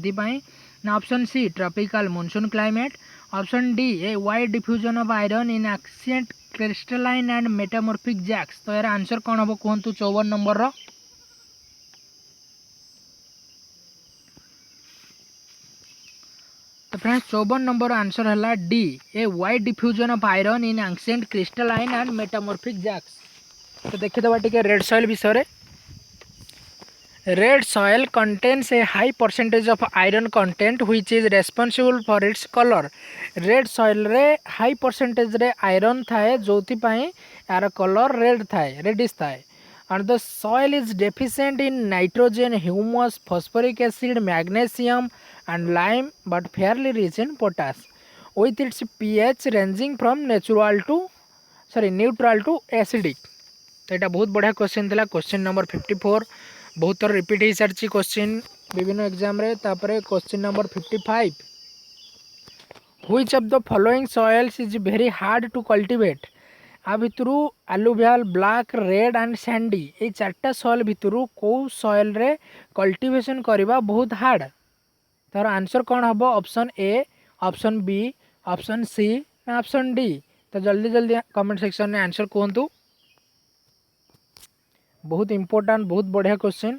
ना। Option C tropical monsoon climate, option D a wide diffusion of iron in ancient crystalline and metamorphic rocks. तो यार answer कौन हम कहतु? 54 नंबर रो। तो फ्रेंड्स 54 नंबर आंसर है D a wide diffusion of iron in ancient crystalline and metamorphic rocks. तो देखिए दबा टिके रेड सॉइल विषय। Red soil contains a high percentage of iron content which is responsible for its colour. Red soil रे high percentage रे iron थाए जोथि पई यार कलर रेड थाए, रेडिश थाए। and the soil is deficient in nitrogen, humus, phosphoric acid, magnesium and lime but fairly rich in potash with its pH ranging from neutral to acidic। तो यहाँ बहुत बढ़िया क्वेश्चन था। क्वेश्चन नंबर 54 बहुत थर repeat हो सारी क्वेश्चन विभिन्न एग्जाम रे। तापरे question number 55 which of the following soils is very hard to cultivate. आ भितर alluvial, black, red and sandy ये चार्टा सॉइल भितर कौ सॉइल रे कल्टिवेशन करवा बहुत हार्ड। तार आंसर कौन हम? Option A, option B, option C ना ऑप्शन डी? तो जल्दी जल्दी कमेंट सेक्शन में आंसर कहतु। बहुत इंपोर्टेंट, बहुत बढ़िया क्वेश्चन।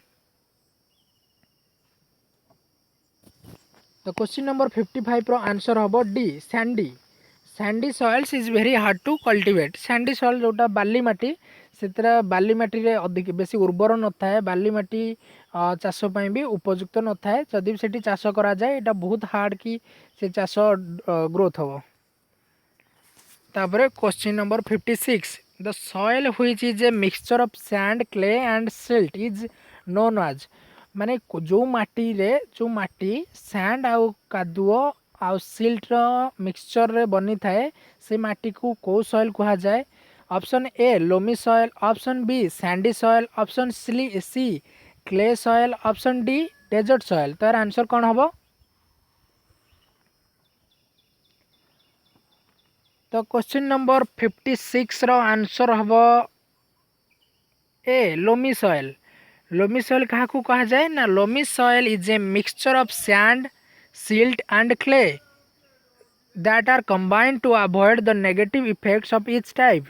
तो क्वेश्चन नंबर 55 रो आंसर हम D sandy. Sandy soils is very hard to cultivate. Sandy soil जोटा बाली माटी से बाली माटी रे अधिक बेसी उर्वर न थाए, बाली माटी चाष भी उपयुक्त न थाए। जदि से चाष करा जाए एटा बहुत हार्ड कि से चाष ग्रोथ हम। तापर question number 56, the soil which is a mixture of sand clay and silt is known as. माने जो माटी रे जो माटी सैंड आउ कादुओ आउ सिल्ट मिक्सचर रे बनी थाए से माटी को कौ सॉइल कहा जाए। Option A loamy soil, option B sandy soil, option C clay soil, option D desert soil. तार आंसर कौन हम? तो क्वेश्चन नंबर 56 रो आंसर हम A loamy soil. Loamy soil क्या कहा जाए ना, loamy soil is a mixture of sand silt and clay that are combined to avoid the negative effects of each type.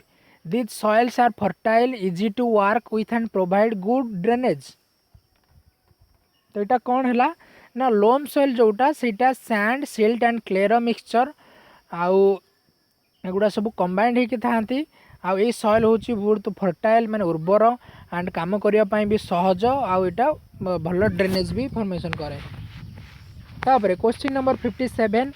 These soils are fertile, easy to work with and provide good drainage. तो यहाँ कौन है ना लोम soil जोटा सीटा sand silt and Kler mixture आउ एगुड़ा सब combined होकर था। आउ ये सॉइल हूँ बहुत फर्टाइल माने उर्वर एंड काम करने भी सहज आउ यहाँ भल ड्रेनेज भी फॉर्मेशन करे। तापर question number 57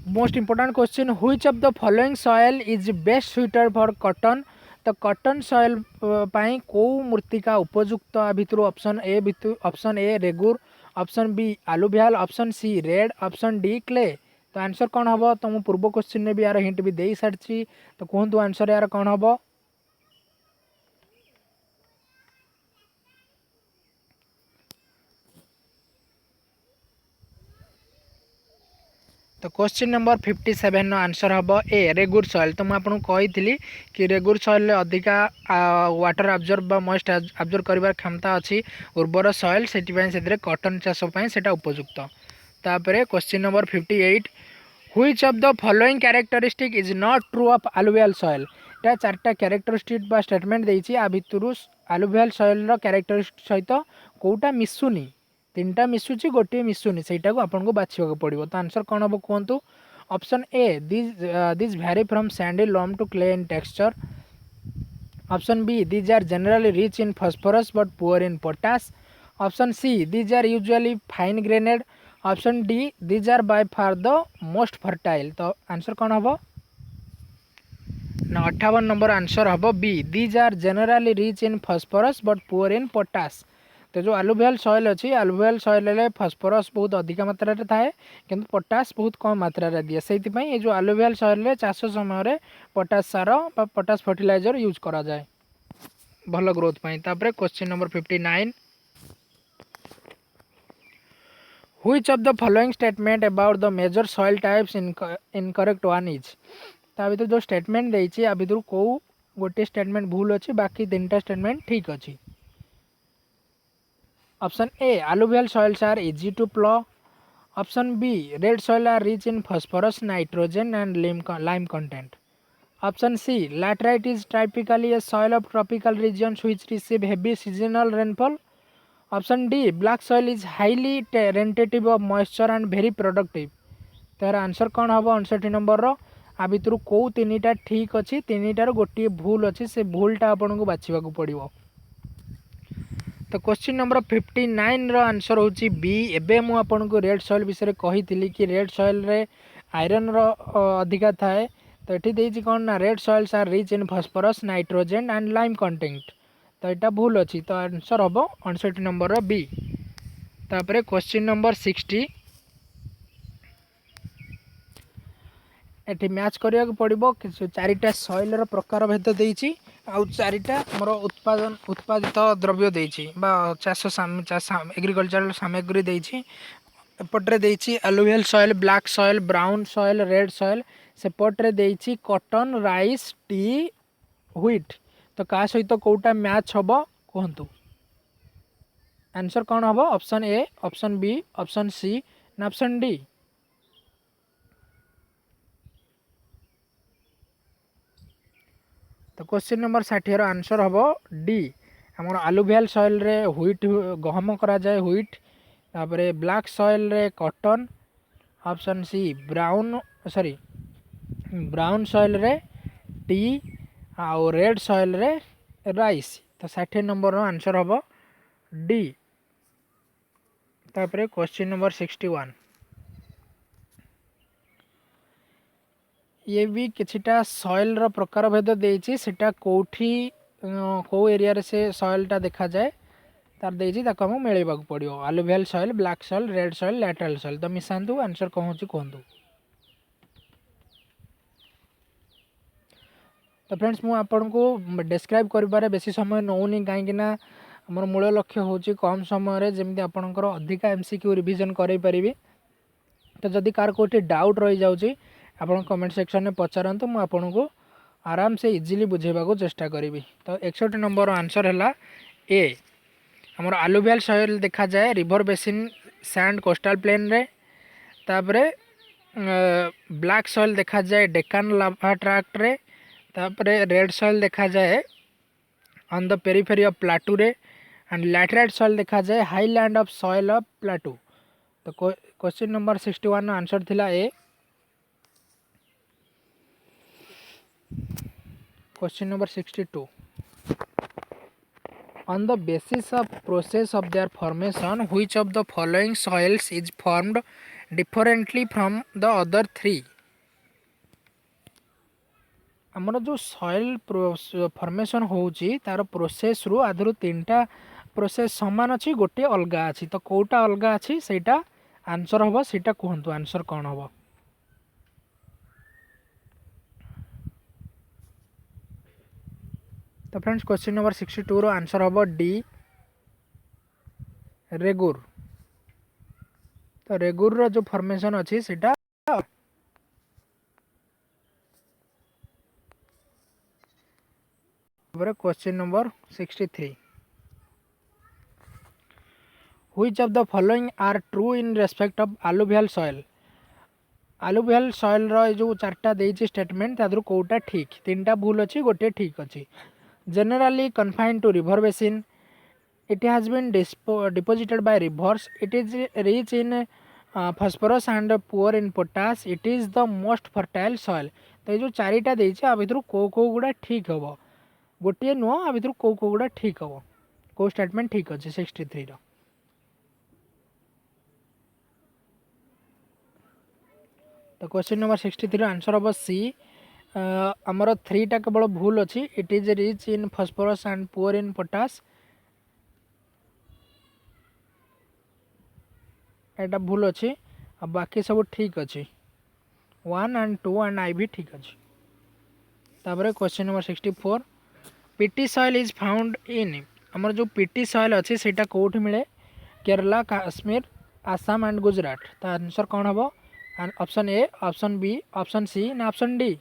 most important question, which of the following soil is best suited for cotton. तो कॉटन सॉइल पाई को मृत्तिका उपयुक्त भितर option A regur, option B alluvial, option C red, option D clay. तो आंसर कौन हम? तो मुझे पूर्व क्वेश्चन में भी यार हिंट भी दे सारी। तो कहतु आंसर यार कौन हम? तो क्वेश्चन नंबर 57 आंसर हम ए रेगुर सॉइल। तो मुझे कही कि रेगुर सॉइल अधिका वाटर अब्जर्व बा मॉइस्ट अब्जर्व कर क्षमता अच्छी उर्वर सॉइल से कॉटन चाषपाई से उपयुक्त। तापर question number 58, which of the following characteristic is not true of alluvial soil. या चार्टा कैरेक्टरिस्टिक बा स्टेटमेंट देती आ भितर आलुवियल सॉइल कैरेक्टरिस्टिक सहित कोटा मिसुनी, तीनटा मिसुची गोटे मिसुनी, सेटा को आपन को बाछिया पड़ो। तो आंसर कौन हम कहतु? Option A this vary from sandy loam to clay in texture, option B these are generally rich in phosphorus but poor in potash, option C these are usually fine grained, option D these are by far the most fertile. तो answer कौन हम ना 58 number answer हम B these are generally rich in phosphorus but poor in potash. तो जो आलुवियल soil अच्छी आलुवियल soil phosphorus बहुत अधिक मात्रा रे थाए किंतु पोटास बहुत कम मात्रा रे दिए, से ये जो आलुवियल सॉइल चाष समय पोटास सार पोटास फर्टिलाइजर यूज करा जाए भल ग्रोथ पाई। तापर question number 59, which of the following statement about the major soil types incorrect one is. ता भीतर जो स्टेटमेंट देछि आ भीतर को गोटे स्टेटमेंट भूल अच्छी, बाकी तीनटा स्टेटमेंट ठीक अच्छी। Option A alluvial soils are easy to plow, option B red soil are rich in phosphorus, nitrogen and lime content, option C laterite is typically a soil of tropical regions which receive heavy seasonal rainfall, option D black soil is highly retentive of moisture and very productive। तार answer कौन हम 59 number रो आ भितर कौ तीनटा ठीक अच्छी, तीनटार गोटे भूल अच्छी, से भूलटा आपन को बाछिबा पड़ो। तो क्वेश्चन नंबर 59 रो आंसर होची बी। एबे मु आपन को रेड सॉइल विषय कही थी कि रेड सॉइल रे आयरन रो अधिका थाए। तो ये देती कौन ना red soils are rich in phosphorus, nitrogen and lime content. तो यहाँ भूल अच्छी। तो आंसर हम 59 नंबर रो बी। तापर क्वेश्चन नंबर 60, ये मैच करने को पड़ो चारिटा सॉइल प्रकार भेद देती आउ चारिटा मोर उत्पादित द्रव्य देती बा चाष एग्रीकल्चरल सामग्री देती। एपट्रे देती alluvial soil, black soil, brown soil, red soil, सेपट्रे देती कॉटन, राइस, टी, व्हीट। तो क्या सहित कौटा मैच हम कहतु? आंसर कौन हम? Option A, option B, option C ना ऑप्शन डी? तो क्वेश्चन नंबर 60 आंसर हम डी। आम आलुवियल सॉइल रे व्हीट गहम करा जाए व्हीट, तापर ब्लैक सॉइल रे cotton, option C brown brown soil रे टी आउ रेड सॉइल रे राइस। तो 60 नंबर आंसर हम डी। तापर क्वेश्चन नंबर 61 ये भी किछिटा सॉइल रो प्रकार भेद देछि सेटा कोठी को एरिया रे से सॉइल टा देखा जाए तार देछि ताको हम मेळेबा पड़ियो alluvial soil black soil red soil lateral soil. तो मिसांतु आंसर कौन होछि कहंतु। तो फ्रेंड्स मु आपन को डिस्क्राइब करिबारे बेसी समय नौनी कहीं हमर मूल लक्ष्य होछि कम समय रे जेमति आपनकर अधिका एमसीक्यू रिवीजन करै परिबे। तो जदि कार कोठी डाउट रही जाउछि आपन कमेंट सेक्शन में पचारंतु मु आपन को आराम से इजीली बुझेबा को चेष्टा करिवि। तो 61 नंबर आंसर हैला ए। हमर अलुवियल सॉइल देखा जाए river basin sand coastal plain रे। तापरे ब्लैक सॉइल देखा जाए डेक्कन लावा ट्रैक्ट रे। तापरे रेड सॉइल देखा जाए on the periphery of plateau रे एंड लैटराइट सॉइल देखा जाए highland of soil of plateau. तो क्वेश्चन नंबर 61 आंसर थिला A. Question number 62 on the basis of process of their formation which of the following soils is formed differently from the other three। हमर जो soil formation होउची तार process रु आधरु तीनटा process समान अछि गोटे अलगा अछि। तो कोटा अलगा अछि सेटा आंसर होबो सेटा कहंतु आंसर कोन होबो। तो फ्रेंड्स क्वेश्चन नंबर 62 रो आंसर होबो डी रेगुर। तो रेगुर रो जो फॉर्मेशन अछि सेटा question number 63 which of the following are true in respect of alluvial soil। alluvial soil रो जो चारटा देछि स्टेटमेंट तादरु कोटा ठीक तीनटा भूल अछि गोटे ठीक अछि। generally confined to river basin it has been deposited by rivers it is rich in phosphorus and poor in potash it is the most fertile soil। तो ये जो चारिटा देछि आ भितरु को गुडा ठीक हबो गोटे नुह आ भितर को गुडा ठीक हम को स्टेटमेंट ठीक अच्छे 63 रो। तो क्वेश्चन नंबर 63 आंसर हम सी। आमर 3टा केवल भूल अच्छी it is rich in phosphorus and poor in potash एटा भूल अच्छी आ बाकी सब ठीक अच्छी 1 एंड 2 एंड आई भी ठीक अच्छी। तापर question number 64 peaty soil is found in हमर जो पीटी सॉइल अच्छी सेटा कोठी मिले केरला काश्मीर आसाम एंड गुजरात। तो आंसर कौन हम option A option B option C ना ऑप्शन डी।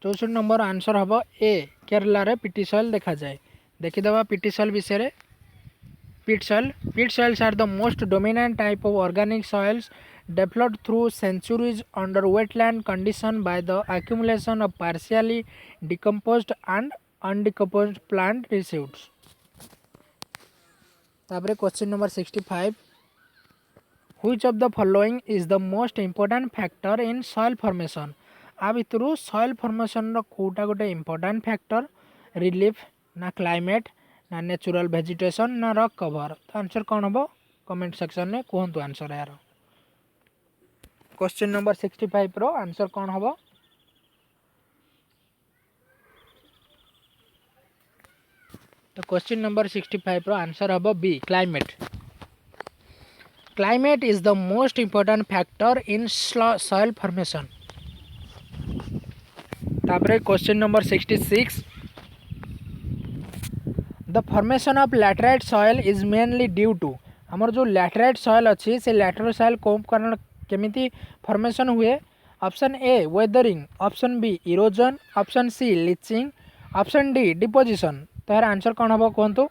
चौसठ नंबर आंसर हम ए केरला रे पीटी सॉइल देखा जाए। देखीदे पीटी सॉइल विषय Peat soils are the most dominant type of organic soils developed through centuries under wetland condition by the accumulation of partially decomposed and undecomposed plant residues। तापर question number 65 which of the following is the most important factor in soil formation। आ भितरु soil formation रो कोटा गोटे important factor relief ना climate ना natural vegetation ना rock cover. तो आंसर कौन हम कमेंट सेक्शन में कहतु आंसर यार। क्वेश्चन नंबर 65 रो आंसर कौन हम तो क्वेश्चन नंबर 65 रो आंसर हम B climate. Climate is the most important factor in soil formation. तापर question number 66 the formation of laterite soil is mainly due to हमर जो लैटराइट सॉइल अच्छी से लैटराइट सॉइल कौन कारण केमिति फॉर्मेशन हुए। Option A weathering option B erosion option C leaching option D deposition. तो यार आंसर कौन हम कहतु।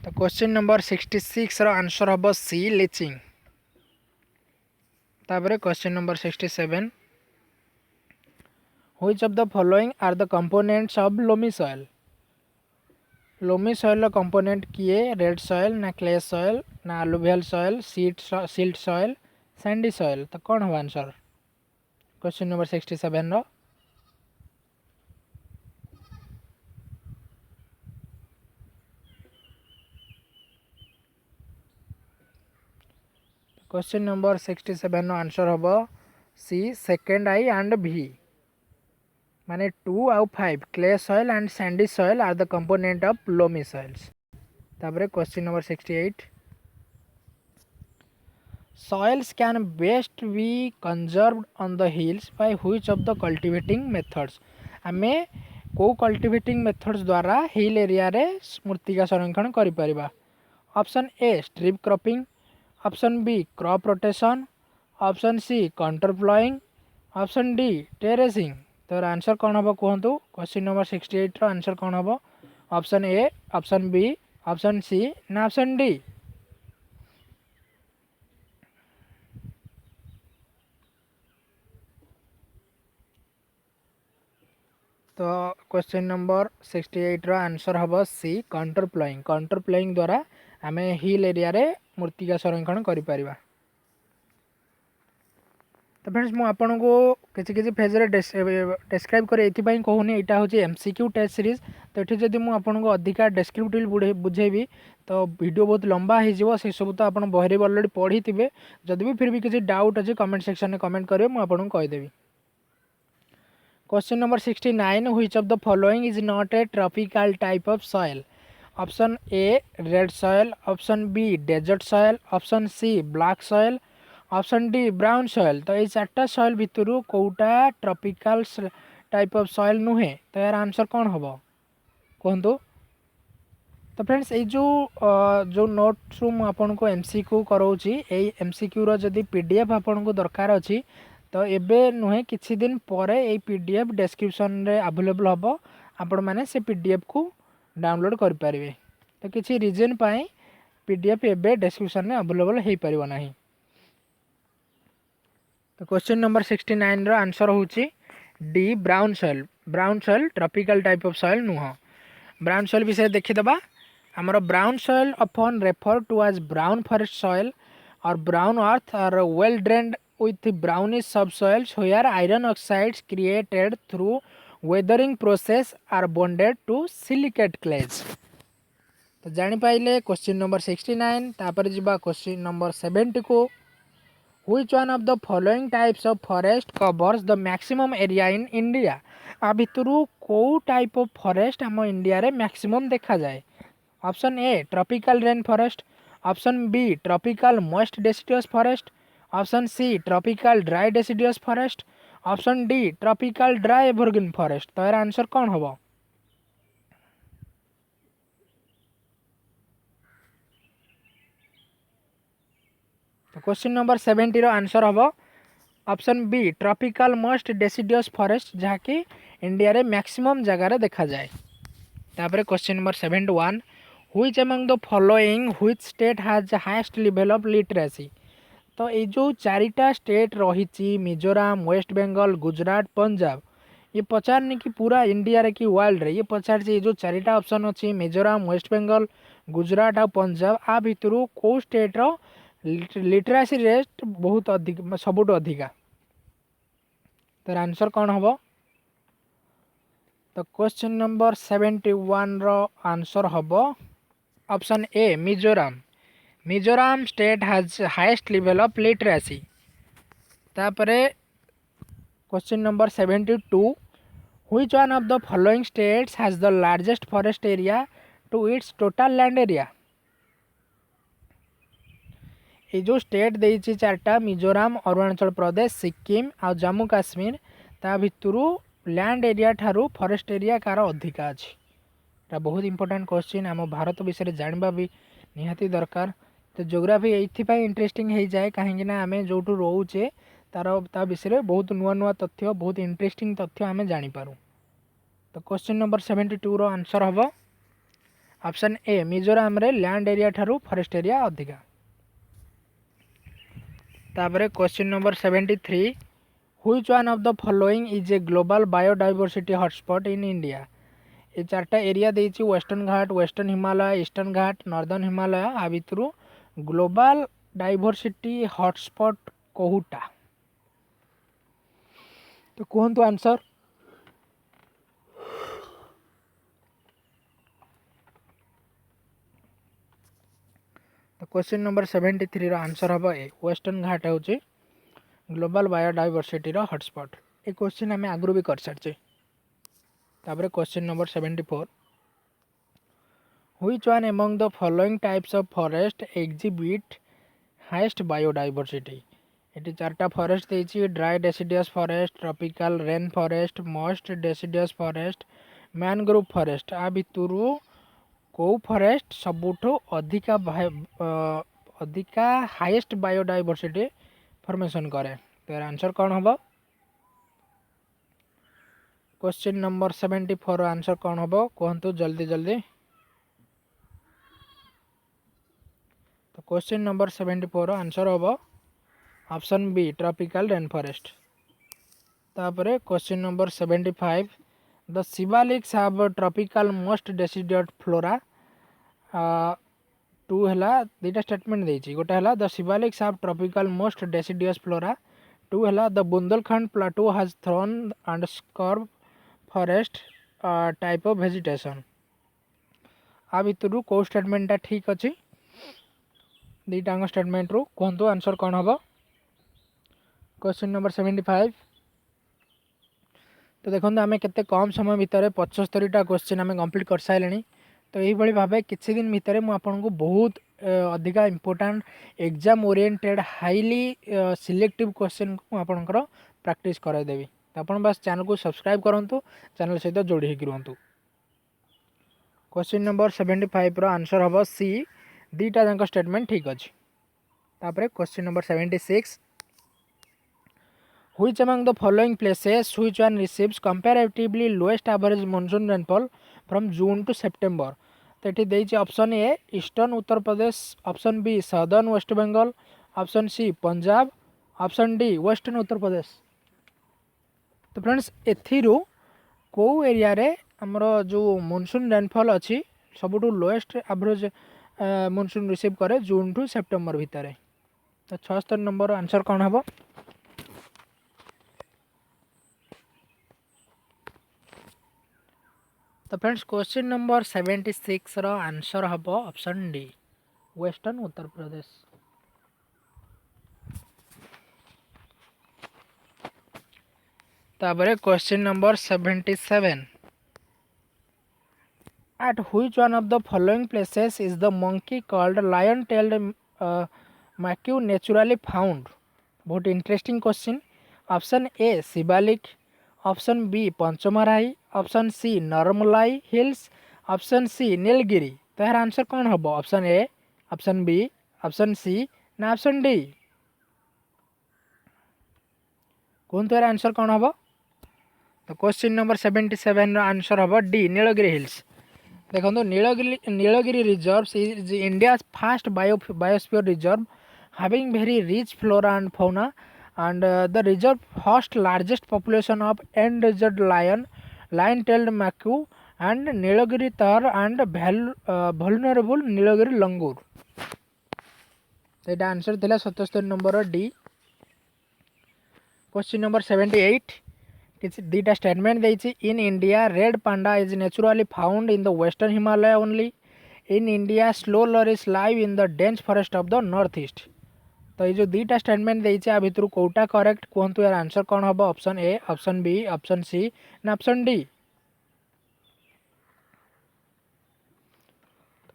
तो क्वेश्चन नंबर 66 रो आंसर हम सी लीचिंग। तापर question number 67 which of the following are the components of loamy soil. Loamy soil component किए रेड सॉइल ना क्ले सॉइल ना alluvial soil silt soil sandy soil. तो कौन हो आंसर क्वेश्चन नंबर 67 रो। Question number 67 रो answer हम C second I and भी माने 2 आउ 5 clay soil and sandy soil are the component of loamy soils. तापर question number 68 soils can best be conserved on the hills by which of the cultivating methods। आमे को cultivating methods द्वारा hill area रे मृत्तिका संरक्षण करि परिबा। Option A strip cropping, option B crop rotation, option C contour ploughing, option D terracing. तो answer कौन हम कहतु क्वेश्चन नंबर 68 रो आंसर कौन हम option A, option B, option C ना ऑप्शन डी। तो क्वेश्चन नंबर 68 रो आंसर हम सी कंटर प्लॉइंग। कंटर प्लॉइंग द्वारा आम हिल एरिया रे मृत्तिका संरक्षण करि परिबा। तो फ्रेंड्स मु आपन को किसी किसी फेज रे डिस्क्राइब करे एथि पई कहूनी एटा होची एमसीक्यू टेस्ट सीरीज। तो एठी जदि मु आपन को अधिका डिस्क्रिप्टिव बुझेबी तो वीडियो बहुत लंबा हो जिवो। से सब तो आपन बहरे ऑलरेडी पढ़ी थिबे। जदि भी फिर भी किसी डाउट अछि कमेंट सेक्शन में कमेंट करिवे मु आपन को कहि देबी। Question number 69 which of the following is not a tropical type of soil. Option A red soil, option B desert soil, option C black soil, option D brown soil. तो ये चार्टा सॉइल भितर कोटा ट्रॉपिकल टाइप ऑफ सॉइल नुहे। तो यार answer कौन हम कहतु। तो फ्रेंड्स ये जो नोट्स मुझे को एमसीक्यू कराऊँगी एमसीक्यू रो जदि पीडीएफ आपन को दरकार अच्छी तो एबे नुहे किछि दिन पर ये पीडीएफ डिस्क्रिप्शन रे अवेलेबल हम आपण मैंने से पीडीएफ को डाउनलोड कर पारिबे। तो किछि रीजन पाई पीडीएफ एबे डिस्क्रिप्शन में अवेलेबल हो पारिबो नाही। तो क्वेश्चन नंबर 69 रो आंसर होची D brown soil. Brown soil tropical type of soil नुह। ब्राउन सॉइल विषय देखिदबा हमर brown soil often referred to as brown forest soil or brown earth are well drained with brownish subsoils where iron oxides created through weathering process are bonded to silicate clays। तो जानी पाइले question number 69। तापर जिबा question number 70 को which one of the following types of forest covers the maximum area in India। आ भितरु को type of forest हम इंडिया रे मैक्सिमम देखा जाए। Option A tropical rain forest, option B tropical moist deciduous forest, option C tropical dry deciduous forest, option D tropical dry evergreen forest. तो यार answer कौन हम। तो क्वेश्चन नंबर 70 रो आंसर हम option B tropical moist deciduous forest जहाँकि India रे maximum जगह रे देखा जाए। तापर question number 71 which among the following which state has highest level of literacy. तो ये जो चारिटा स्टेट रही मिजोराम, वेस्ट बेंगल, गुजरात, पंजाब ये पचारनी कि पूरा इंडिया रे कि वर्ल्ड रे ये पचार ये जो चारिटा ऑप्शन अच्छी मिजोराम, वेस्ट बेंगल, गुजरात और पंजाब आ भितर को स्टेट रो लिटरेसी रेट बहुत अधिक सबुठ अधिका। तो आंसर कौन हम। तो क्वेश्चन नंबर 71 रो आंसर हम option A Mizoram. Mizoram state has highest level of literacy. तापरे question number 72 which one of the following states has the largest forest area to its total land area. ये जो स्टेट देइछि चारटा मिजोराम, अरुणाचल प्रदेश, सिक्किम आ जम्मू काश्मीर ता भितरु लैंड एरिया ठारू फॉरेस्ट एरिया कार अधिका अछि। ता बहुत इंपोर्टेंट क्वेश्चन आम भारत विषय जानवा भी निहाती दरकार। तो ज्योग्राफी ये इंटरेस्टिंग हो जाए कहीं आम जो रोचे ता विषय बहुत नुआ नुआ तथ्य बहुत इंटरेस्टिंग तथ्य आम जानीपारू। तो क्वेश्चन नंबर 72 रो आंसर हम ऑप्शन ए मिजोराम रे लैंड एरिया ठारू फॉरेस्ट एरिया अधिका। तापर question number 73 which one of the following is a global biodiversity hotspot in India. ये चार्टा एरिया देछि western Ghat, western Himalaya, eastern घाट, नॉर्दर्न हिमालय। आ भितरु ग्लोबल डायवर्सिटी हॉटस्पॉट कोहुटा, तो कहतु answer. तो क्वेश्चन नंबर 73 रो answer हम ए वेस्टर्न घाट हूँ ग्लोबल बायोडायवर्सिटी रो हॉटस्पॉट। ये क्वेश्चन आम आगु भी कर सारी। Question number 74 which one among the following types of forest exhibit highest biodiversity. ये चार्टा फॉरेस्ट देछि dry deciduous forest, tropical rain forest, moist deciduous forest, mangrove forest. आ भितरु को फॉरेस्ट सबुठो अधिका हाईएस्ट बायोडायवर्सिटी फॉर्मेशन करे। तो यार आंसर कौन हम? क्वेश्चन नंबर 74 आंसर कौन हम कहतु जल्दी जल्दी। तो क्वेश्चन नंबर 74 आंसर हम option B tropical rain forest. तापर question number 75 the Shivaliks have tropical most deciduous flora. Two है दुटा स्टेटमेंट देछि, गोटे है the Shivaliks have tropical most deciduous flora, two है the Bundelkhand plateau has thorn and scrub forest type of vegetation. आ भितर कौ स्टेटमेंटा ठीक अच्छी दुईटा स्टेटमेंट रू कहतु आंसर कौन हम? क्वेश्चन नंबर 75 तो देखो आम के कम समय भितर 75टा क्वेश्चन आम कंप्लीट कर सारे। तो यही भाव किसी दिन भितर मुझे बहुत अधिका important exam oriented highly selective question को आपंकर प्रैक्टिस कराइदेवी। तो आप बस चैनल को सब्सक्राइब करूँ, चैनल सहित जोड़ी होकर रुहतु। क्वेश्चन नंबर 75 रो आंसर हम सी दुईटा जाक स्टेटमेंट ठीक अच्छे। Question number 76 which among the following places which one receives comparatively lowest average monsoon rainfall from June to September. तो ये देती option A eastern Uttar Pradesh, option B southern west Bengal, option C Punjab, option D western Uttar Pradesh. तो friends एथिरू को area रे हमर जो monsoon rainfall अच्छी सबुठ lowest average monsoon receive करे जून टू सेप्टेम्बर भितर। तो 76 नंबर आंसर कौन हम? तो फ्रेंड्स क्वेश्चन नंबर 76 रो आंसर हम ऑप्शन डी वेस्टर्न उत्तर प्रदेश। तापर question number 77 at which one of the following places is the monkey called lion tailed macaque naturally found? बहुत interesting question. Option A Shivalik, option B Panchmarai, option C Narmalai hills, option C Nilgiri. तो यार answer कौन हम? Option A, option B, option C ना option D? कौन तो यार answer कौन हम? तो क्वेश्चन नंबर 77 आंसर हम डी नीलगिरी हिल्स। देखो Nilgiri reserve is India fast biosphere reserve having very rich flora and fauna and the reserve hosts largest population of endangered lion-tailed macaque and Nilagiri tahr and vulnerable Nilagiri langur। तो answer थिला 77 number D. Question number 78 किसी दुईटा statement देछि in India red panda is naturally found in the western Himalaya only, in India slow loris live in the dense forest of the north east. तो ये जो दुईटा statement देछि आ भितर कोटा करेक्ट कहतु यार आंसर कौन हम? Option A, option B, option C ना option D?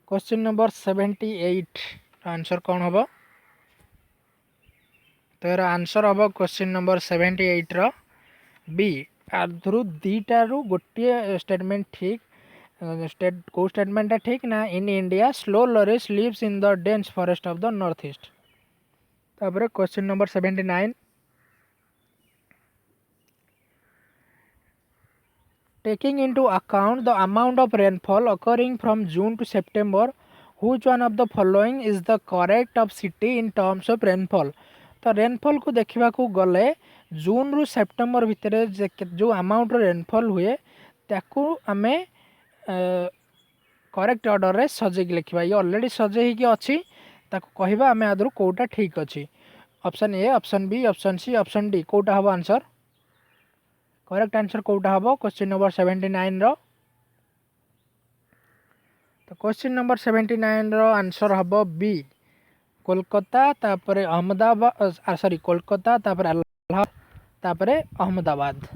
Question number 78 answer कौन हम? तो यार आंसर हम क्वेश्चन नंबर 78 रो बी। आधुरु दुईटा गोटे स्टेटमेंट ठीक को स्टेटमेंट ठीक ना in India slow loris lives in the dense forest of the north east. तापर question number 79 Taking into account the amount of rainfall occurring from June to September, which one of the following is the correct of city in terms of rainfall? तो rainfall को देखा गले जून रु September भितर जो amount rainfall हुए ताकू आमे करेक्ट ऑर्डर रे सजे लिखा ये ऑलरेडी सजे ही अच्छी ताकू कहवा आमे आदर कोटा ठीक अच्छी option A option B option C option D कोटा हम आंसर करेक्ट आंसर कोटा हम क्वेश्चन नंबर 79 रो तो क्वेश्चन नंबर 79 रो आंसर हम बी कोलकाता तापर अहमदाबाद सॉरी कोलकाता तापर अलाहाबाद तापर अहमदाबाद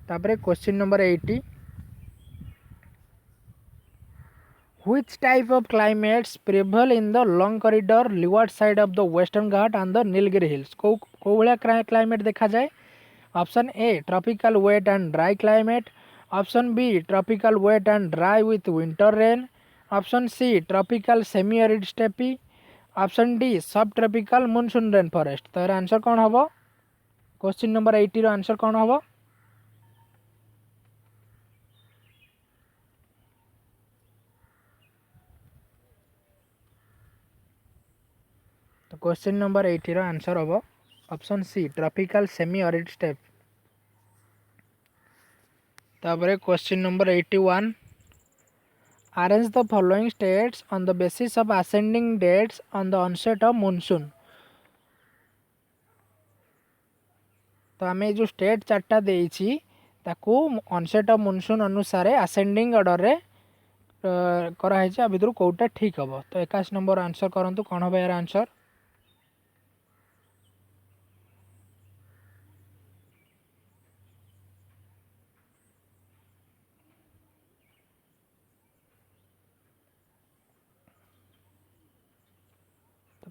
तापर question number 80 Which type of climates prevail in the long corridor leeward side of the Western Ghat and the Nilgiri Hills? को भाया climate देखा जाए option A tropical wet and dry climate option B tropical wet and dry with winter rain option C tropical semi arid steppe option D सब tropical monsoon rain forest तो यार answer कौन हम question number 80 रो answer कौन हम तो question number 80 रो आंसर हम option C tropical semi arid steppe तापर question number 81 Arrange the following states on the basis of ascending dates on the onset of monsoon. तो आम जो स्टेट चार्टा देइछि ताकू onset of monsoon अनुसार ascending ऑर्डर रे कराई आ भितर कोटा ठीक हम तो 81 नंबर आंसर करंतु कौन हम यार आंसर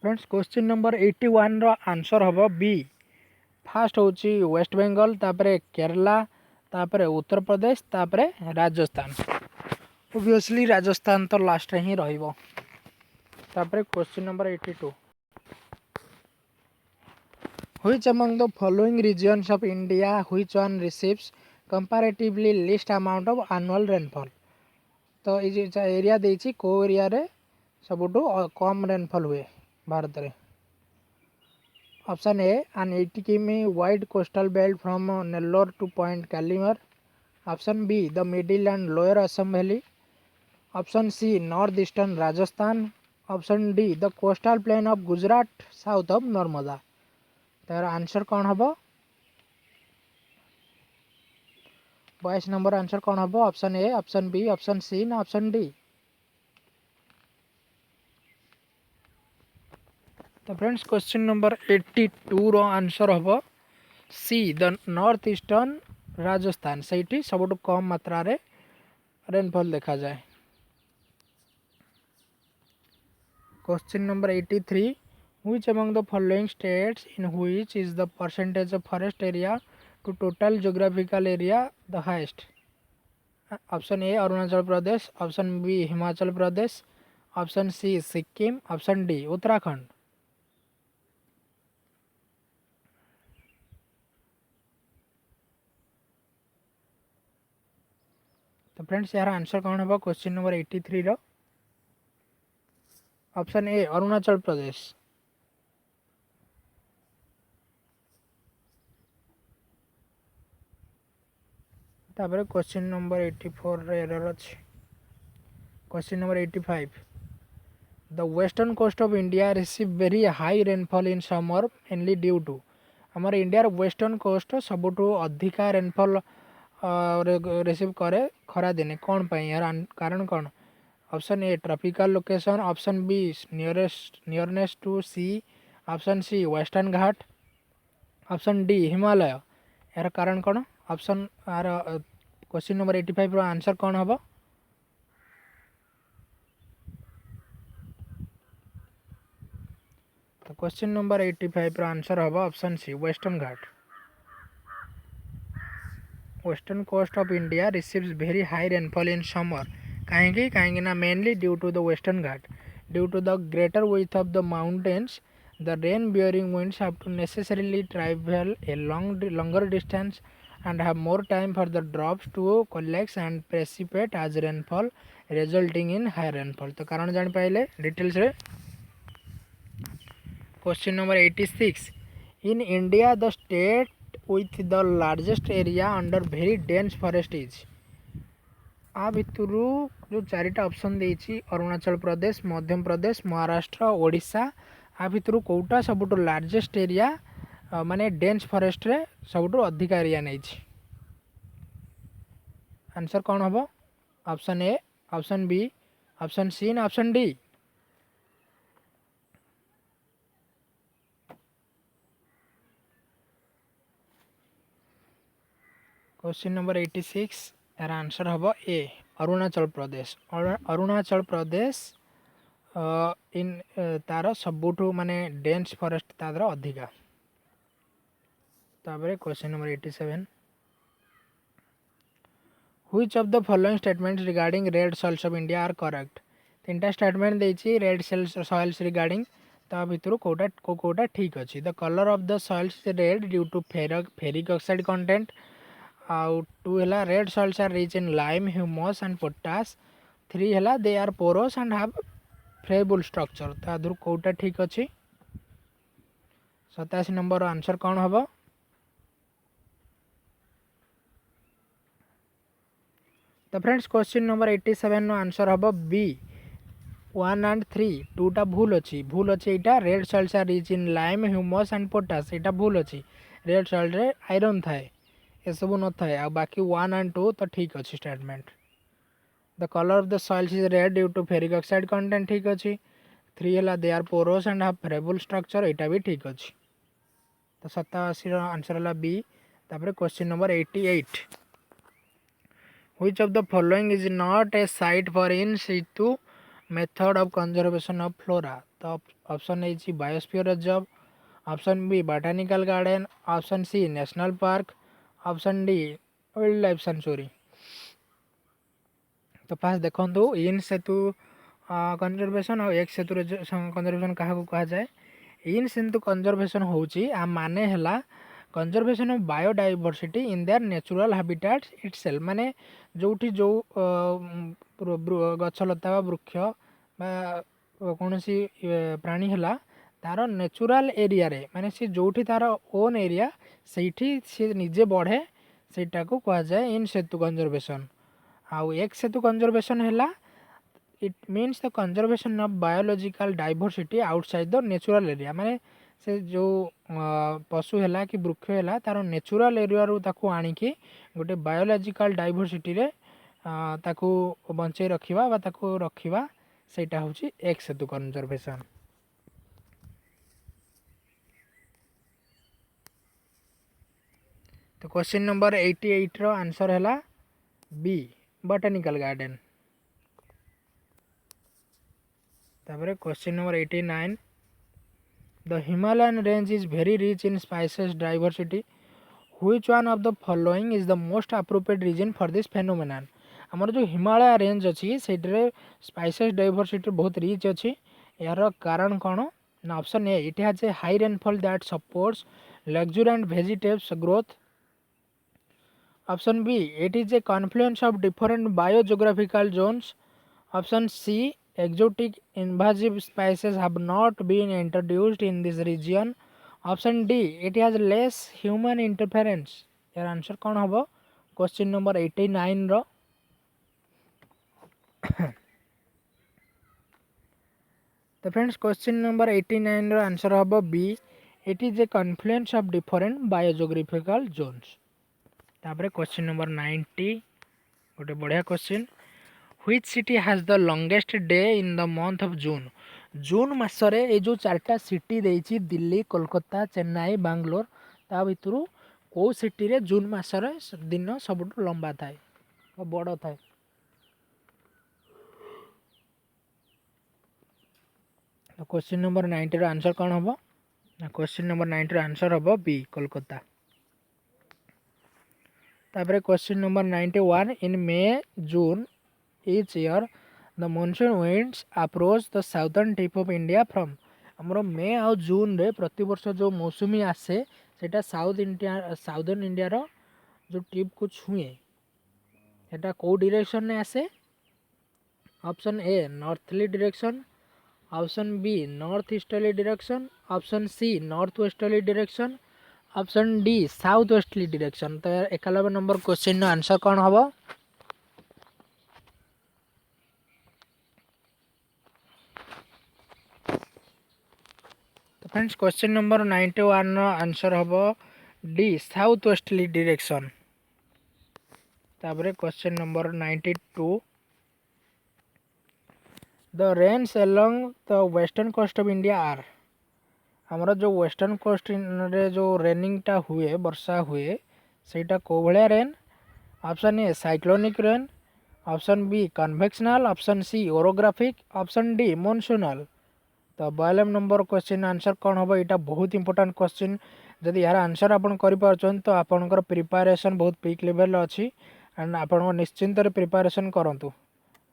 फ्रेंड्स क्वेश्चन नंबर 81 रो आंसर हम बी फास्ट होची वेस्ट बेंगल तापरे केरला तापरे उत्तर प्रदेश तापरे राजस्थान ऑब्वियसली राजस्थान तो लास्ट रे ही रहिबो तापरे question number 82 Which among the following regions of India which one receives comparatively least amount of annual rainfall? तो ये एरिया देछि को एरिया रे सबुटू कम रेनफॉल हुए भारत रे ऑप्शन ए एन 80 किमी wide coastal belt from Nellore to point Calimere option B the middle and lower Assam valley option C north eastern Rajasthan option D the coastal plain of Gujarat south of Narmada तार answer कौन हम 22 number answer कौन हम option A option B option C ना option D तो friends question number 82 रो answer हम C the north eastern Rajasthan से सब कम मात्रा रे रेनफॉल देखा जाए question number 83 Which among the following states in which is the percentage of forest area to total geographical area the highest? Option A Arunachal Pradesh option B Himachal Pradesh option C Sikkim option D Uttarakhand तो friends यार answer कौन हम question number 83 रो option A Arunachal Pradesh तापर question number 84 रे error अछि question number 85 the western coast of India receive very high rainfall in summer mainly due to हमर India western coast सबुठू अधिका रेनफॉल रिसीव करे खरा दिने कौन पाई यार कारण कौन option A tropical location option B nearness to sea option C western Ghat option D Himalaya यार कारण कौन ऑप्शन आर क्वेश्चन नंबर 85 रो आंसर कौन हम तो क्वेश्चन नंबर 85 रो आंसर हम option C western Ghat western coast of India receives very high rainfall in summer कहीं ना mainly due to the western Ghat due to the greater width of the mountains the rain bearing winds have to necessarily travel a longer distance and have more time for the drops to collect and precipitate as rainfall, resulting in higher rainfall. तो कारण जान पाइले details रे. Question number 86. In India, the state with the largest area under very dense forest is. आ भितरु जो चारिटा ऑप्शन देछि अरुणाचल प्रदेश, मध्य प्रदेश, महाराष्ट्र, ओडिशा. आ भितरु कोटा सबुठु लार्जेस्ट एरिया माने डेंस फॉरेस्ट रे सबुठु अधिक एरिया नै छि. आंसर कोन हबो? Option A, option B, option C ना ऑप्शन डी. क्वेश्चन नंबर 86 यार आंसर हबो ए, अरुणाचल प्रदेश. अरुणाचल प्रदेश इन तार सबुठु माने डेंस फॉरेस्ट तादर अधिका. ताबरे question number 87. Which of the following statements regarding red soils of India are correct? तीनटा स्टेटमेंट देछि रेड सॉइल्स रिगार्डिंग. ता भितरु कोटा ठीक अछि. The colour of the soils is red due to ferric oxide content. आउ 2 हला red soils are rich in lime, humus and potash. 3 हला they are porous and have friable structure. ता धुर कोटा ठीक अछि. 87 नंबर आंसर कोन हबो? तो friends question number 87 no answer हबो बी 1 एंड 3. 2टा भूल अछि. एटा red soils are rich in lime, humus and potash. एटा भूल अछि. रेड सॉइल रे आयरन थाए, ए सब न थाए. आ बाकी 1 एंड 2 तो ठीक अछि statement. The colour of the soils is red due to ferric oxide content ठीक अछि. 3 हला they are porous and have friable structure. एटा भी ठीक अछि. तो 87 रो आंसर हला बी. तापर question number 88. Which of the following is not a site for in situ method of conservation of flora? तो ऑप्शन ए छि biosphere reserve, option B botanical garden, option C national park, option D wildlife sanctuary. तो first देखंतु इन सेतु conservation और एक सेतु conservation कहा को कहा जाए. इन सेतु कंजर्वेशन होची आ माने हला conservation of biodiversity in their natural habitats itself. माने जोठी जो गछलता बा वृक्ष बा कोनोसी प्राणी हला तार नेचुरल एरिया रे माने से जोठी तार ओन एरिया सेठी से निजे बढ़े सेटा को कहा जाए इन सेतु कंजर्वेशन. आउ एक सेतु कंजर्वेशन हला it means the conservation of biological diversity outside the natural area. माने से जो पशु है कि वृक्ष है तार नेचुरल एरिया रू ताकू आनिकी गोटे बायोलॉजिकल डाइवर्सिटी रे ताकू बंचे रखिबा बा ताकू रखिबा सेटा होची एक सेतु कंजर्वेशन. तो क्वेश्चन नंबर 88 रो आंसर हैला बी बॉटनिकल गार्डन. तापर question number 89. The Himalayan range is very rich in species diversity. Which one of the following is the most appropriate region for this phenomenon? हमर जो Himalaya range अच्छी से spices diversity बहुत rich अच्छी. यार कारण कौन ना option A it has a high rainfall that supports luxuriant vegetables growth. Option B it is a confluence of different biogeographical zones. Option C exotic invasive species have not been introduced in this region. Option D it has less human interference. यार answer कौन हबो question number 89 रो. तो friends question number 89 रो answer हबो B it is a confluence of different biogeographical zones. तापर question number 90 गोटे बढ़िया question. Which city has the longest day in the month of June? जून मासरे ए जो चारटा सिटी देछि दिल्ली, कोलकाता, चेन्नई, बेंगलोर ता भितरु को सिटी रे जून मासरे दिन सबुठ लंबा थाए बड़ थाए. तो क्वेश्चन नंबर 90 रो आंसर कौन हबो ना क्वेश्चन नंबर 90 रो आंसर हबो बी कोलकाता. तापर question number 91. In may June each year the monsoon winds approach the southern tip of India from. हमरो मे आ जून रे प्रति वर्ष जो मौसुमी आसे सेटा साउदर्न इंडिया रो जो टिप को छुए सेटा कौ डायरेक्शन में आसे option A northerly direction option B north easterly direction option C north westerly direction option D south westerly direction. तो 91 नंबर क्वेश्चन आंसर कौन हम तो फ्रेंड्स क्वेश्चन नंबर 91 आंसर हम डी साउथ वेस्टर्ली डायरेक्शन। तापर question number 92 the rains along the western coast of India are हमारा जो western coast रे जो रेनिंगटा हुए वर्षा हुए सेटा को भाया rain option A cyclonic rain option B convectional option C orographic option D monsoonal. तो 92 नंबर क्वेश्चन आंसर कौन हम यहाँ बहुत इंपोर्टेंट क्वेश्चन जदि यार आंसर आपन कर तो आपनकर प्रिपरेशन बहुत पीक लेवल अच्छी एंड आप निश्चिंत प्रिपरेशन करूँ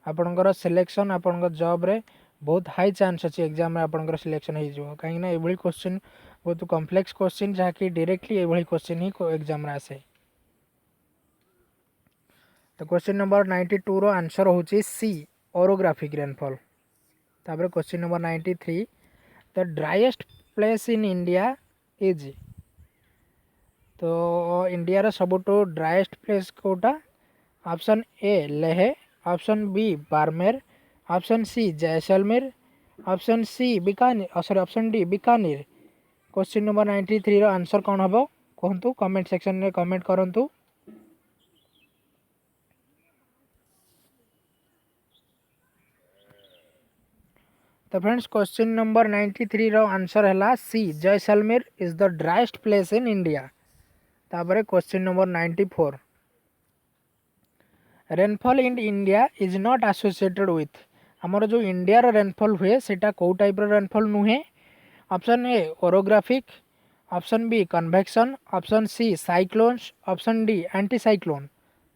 आपनकर सिलेक्शन आपन जॉब रे बहुत हाई चांस अच्छी एग्जाम में आपनकर सिलेक्शन हो कहीं ये क्वेश्चन बहुत कॉम्प्लेक्स क्वेश्चन जहाँकि डायरेक्टली ये क्वेश्चन ही एग्जाम रे आसे। तो क्वेश्चन नंबर 92 रो आंसर होची सी ओरोग्राफिक रेनफॉल। तापर question number 93 the driest place in India is तो इंडिया रो सबुठो ड्राइएस्ट प्लेस कोटा option A Leh option B Barmer option C Jaisalmer option C Bikaner sorry option D Bikaner. Question number 93 रो आंसर कौन हम कहतु कमेंट सेक्शन में कमेंट करंतु। तो फ्रेंड्स क्वेश्चन नंबर 93 रो आंसर है C Jaisalmer is the driest place in India. तापर question number 94 rainfall in India is not associated with आमर जो इंडिया रेनफॉल हुए सेटा कौ टाइप रेनफॉल नुहे option A orographic option B convection option C cyclones option D anticyclone.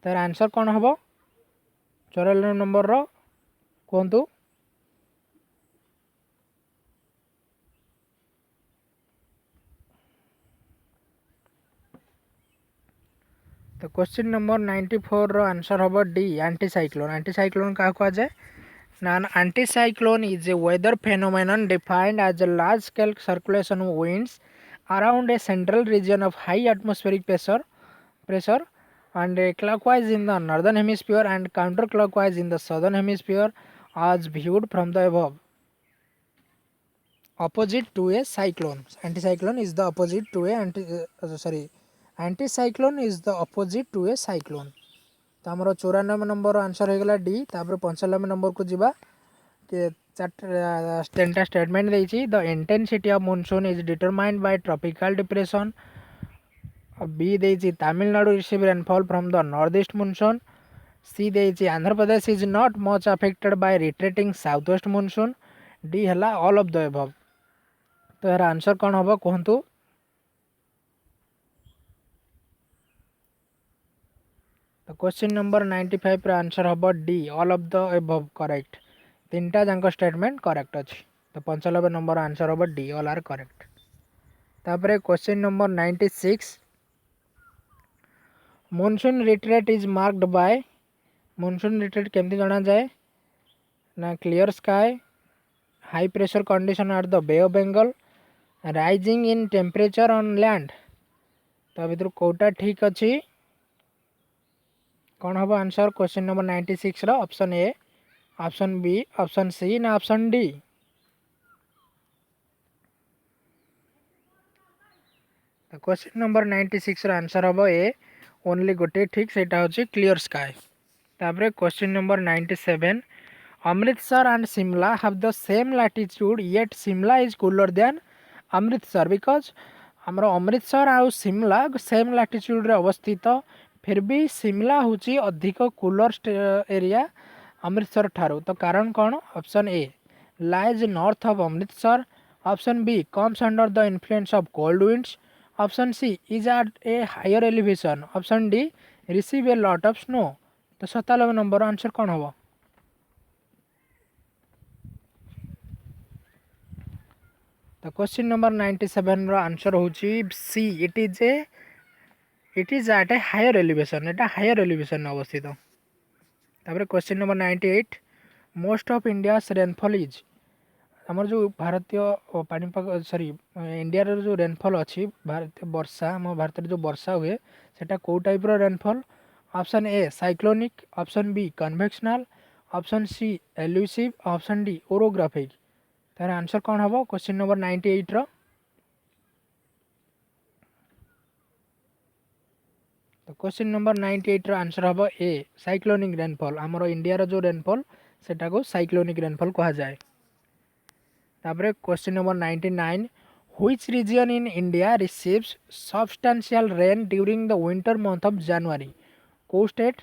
तार answer कौन हम 94 नंबर रो कहतु। तो क्वेश्चन नंबर 94 रो आंसर हम डी एंटी साइक्लोन क्या कहा जाए ना anticyclone is a weather phenomenon defined as a large scale circulation of winds around a central region of high atmospheric pressure and clockwise in the northern hemisphere and counterclockwise in the southern hemisphere as viewed from the above opposite to a cyclone. Anticyclone is the opposite to a anticyclone is the opposite to a cyclone. तो आमर 94 number answer हो गला D. तापर 95 number को जीवा के चार्टा statement देछि the intensity of monsoon is determined by tropical depression. B देछि Tamil Nadu receive rainfall from the north east monsoon. C देछि Andhra Pradesh is not much affected by retreating south west monsoon. D हला all of the above. तो यार answer कौन हम कहतु। तो question number 95 रो आंसर हम D all of the above correct. तीनटा जांक स्टेटमेंट करेक्ट अच्छी। तो 95 नंबर आंसर हम डी ऑल आर करेक्ट। तापर question number 96 monsoon retreat is marked by monsoon retreat केमती जाना जाए ना clear sky high pressure condition at the bay of Bengal rising in temperature on land. तो भर कौटा ठीक अच्छी कौन हम आंसर क्वेश्चन नंबर 96 रो option A option B option C ना ऑप्शन डी। तो क्वेश्चन नंबर 96 रो आंसर हम ए ओनली गोटे ठीक से क्लियर स्काई। तापर question number 97 Amritsar and Shimla have the same latitude yet Shimla is cooler than Amritsar because आमर अमृतसर आउ शिमला सेम लैटिट्यूड रे अवस्थित फिर भी शिमला हूँ अधिक कूलर एरिया अमृतसर ठारू। तो कारण कौन option A lies north of Amritsar option B comes under the influence of cold winds option C is at a higher elevation option D receive a lot of snow. तो 97 नंबर आंसर कौन हम। तो question number 97 रो answer होची C it is a it is at a higher elevation, एटा higher elevation अवस्थित। तापर question number 98 most of India's rainfall is, आमर जो भारतीय पानीपाग सॉरी इंडिया जो रेनफॉल अच्छी भारतीय वर्षा आम भारत में जो वर्षा हुए सेटा कौ type rainfall. Option A cyclonic, option B convectional, option C elusive, option D orographic. तार आंसर कौन हम क्वेश्चन नंबर 98 रो। तो क्वेश्चन नंबर 98 रो आंसर हम ए साइक्लोनिक रेनफॉल। आमर इंडिया जो रेनफॉल सेटा को साइक्लोनिक रेनफॉल कहा जाए। तापर question number 99 which region in India receives substantial rain during the winter month of January. को स्टेट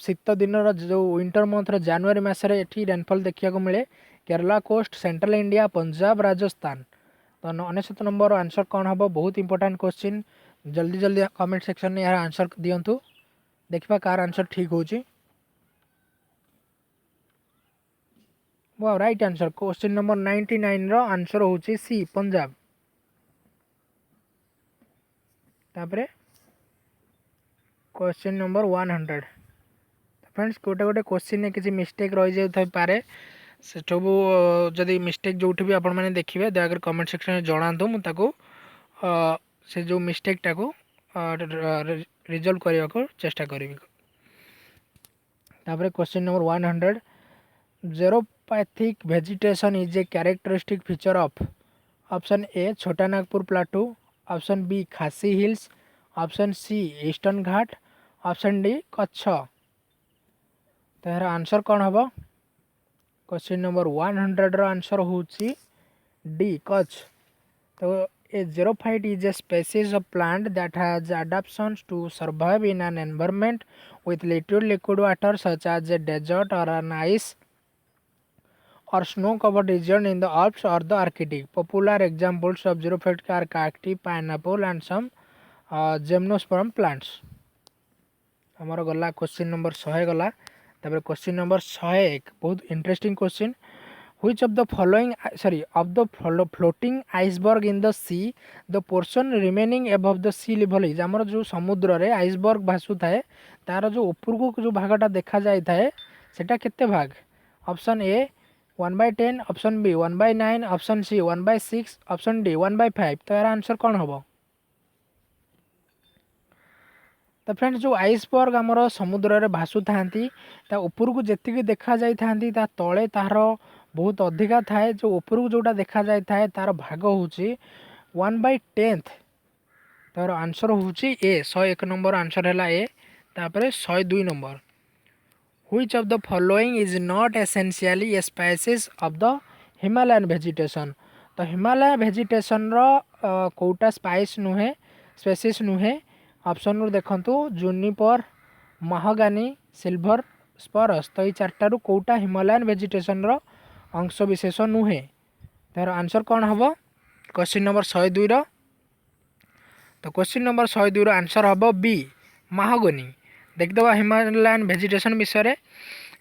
शीत दिन जो विंटर मंथ जनवरी मसरे ये रेनफॉल देखा मिले। Kerala coast, central India, Punjab, Rajasthan. तो 99 नंबर आंसर कौन हम बहुत इंपोर्टेंट क्वेश्चन। जल्दी जल्दी कमेंट सेक्शन में यार आंसर दिंतु देखा कार आंसर ठीक हो। राइट आंसर क्वेश्चन नंबर 99 रो आंसर होची सी पंजाब। तापरे क्वेश्चन नंबर 100 फ्रेंड्स गोटे गोटे क्वेश्चन में किसी मिस्टेक रही जाए पारे से सब जदि मिस्टेक जो भी आपण मैंने देखिए दयाकर कमेंट सेक्शन में जनातु मुझे से जो मिस्टेकटा को रिजल्व करने को चेष्टा करी। तापर question number 100 xerophytic vegetation is a characteristic feature of. Option A Chota Nagpur plateau, option B Khasi hills, option C eastern Ghat, option D Kutch. तो यार आंसर कौन हम क्वेश्चन नंबर 100 रो आंसर होची डी कच्छ। तो A xerophyte is a species of plant that has adaptations to survive in an environment with little liquid water such as a desert or an ice or snow covered region in the Alps or the Arctic. Popular examples of xerophyte are cacti, pineapple and some gymnosperm plants. हमारा गला question number 100 गला। तापर question number 101 बहुत interesting question. Which of the following of the floating iceberg in the sea the portion remaining above the sea level is। आमर जो समुद्र रे iceberg भासु थाए तार जो ऊपर को जो भागटा देखा जाए थाए सेटा केते भाग। Option A 1/10, option B 1/9, option C 1/6, option D 1/5। तो यार आंसर कौन हम। तो फ्रेंड्स जो आइसबर्ग आमर समुद्र रे भासु थांती ता ऊपर को जेतिकी देखा जाई थांती ता तळे तार बहुत अधिका थाए। जो ऊपर को जोटा देखा जाए थाए तार भाग होची 1/10। तार आंसर होची ए 101 नंबर आंसर हैला ए। तापरे 102 number which of the following is not essentially A species of the Himalayan vegetation. तो हिमालय वेजिटेशन रो कोटा स्पाइस नुहे स्पेसीज नुहे। ऑप्शन रू देखंतु जूनिपर, महागानी, सिल्वर स्परस। तो ये चार्टारू कोटा हिमालयन वेजिटेशन रो अंश विशेष नुहे। तार आंसर कौन हम क्वेश्चन नंबर 102 रो। तो क्वेश्चन नंबर 102 रो आंसर हम बी महागनी। देखिदेवा हिमालयन वेजिटेशन विषय।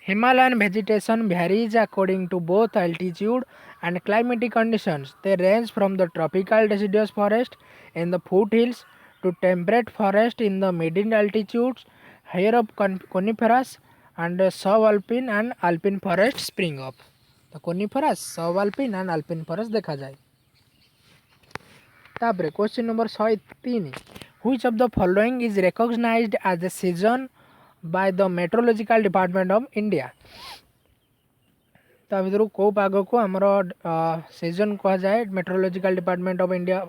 Himalayan vegetation varies according to both altitude and climatic conditions. They range from the tropical deciduous forest in the foothills to temperate forest in the median altitudes, higher up coniferous and subalpine and alpine forest spring up। तो coniferous, subalpine and alpine forest देखा जाए। तापर question number 103 which of the following is recognized as a season by the meteorological department of India। ता भीतर को पाग को आमर सीजन कहा जाए मेट्रोलॉजिकल डिपार्टमेंट ऑफ इंडिया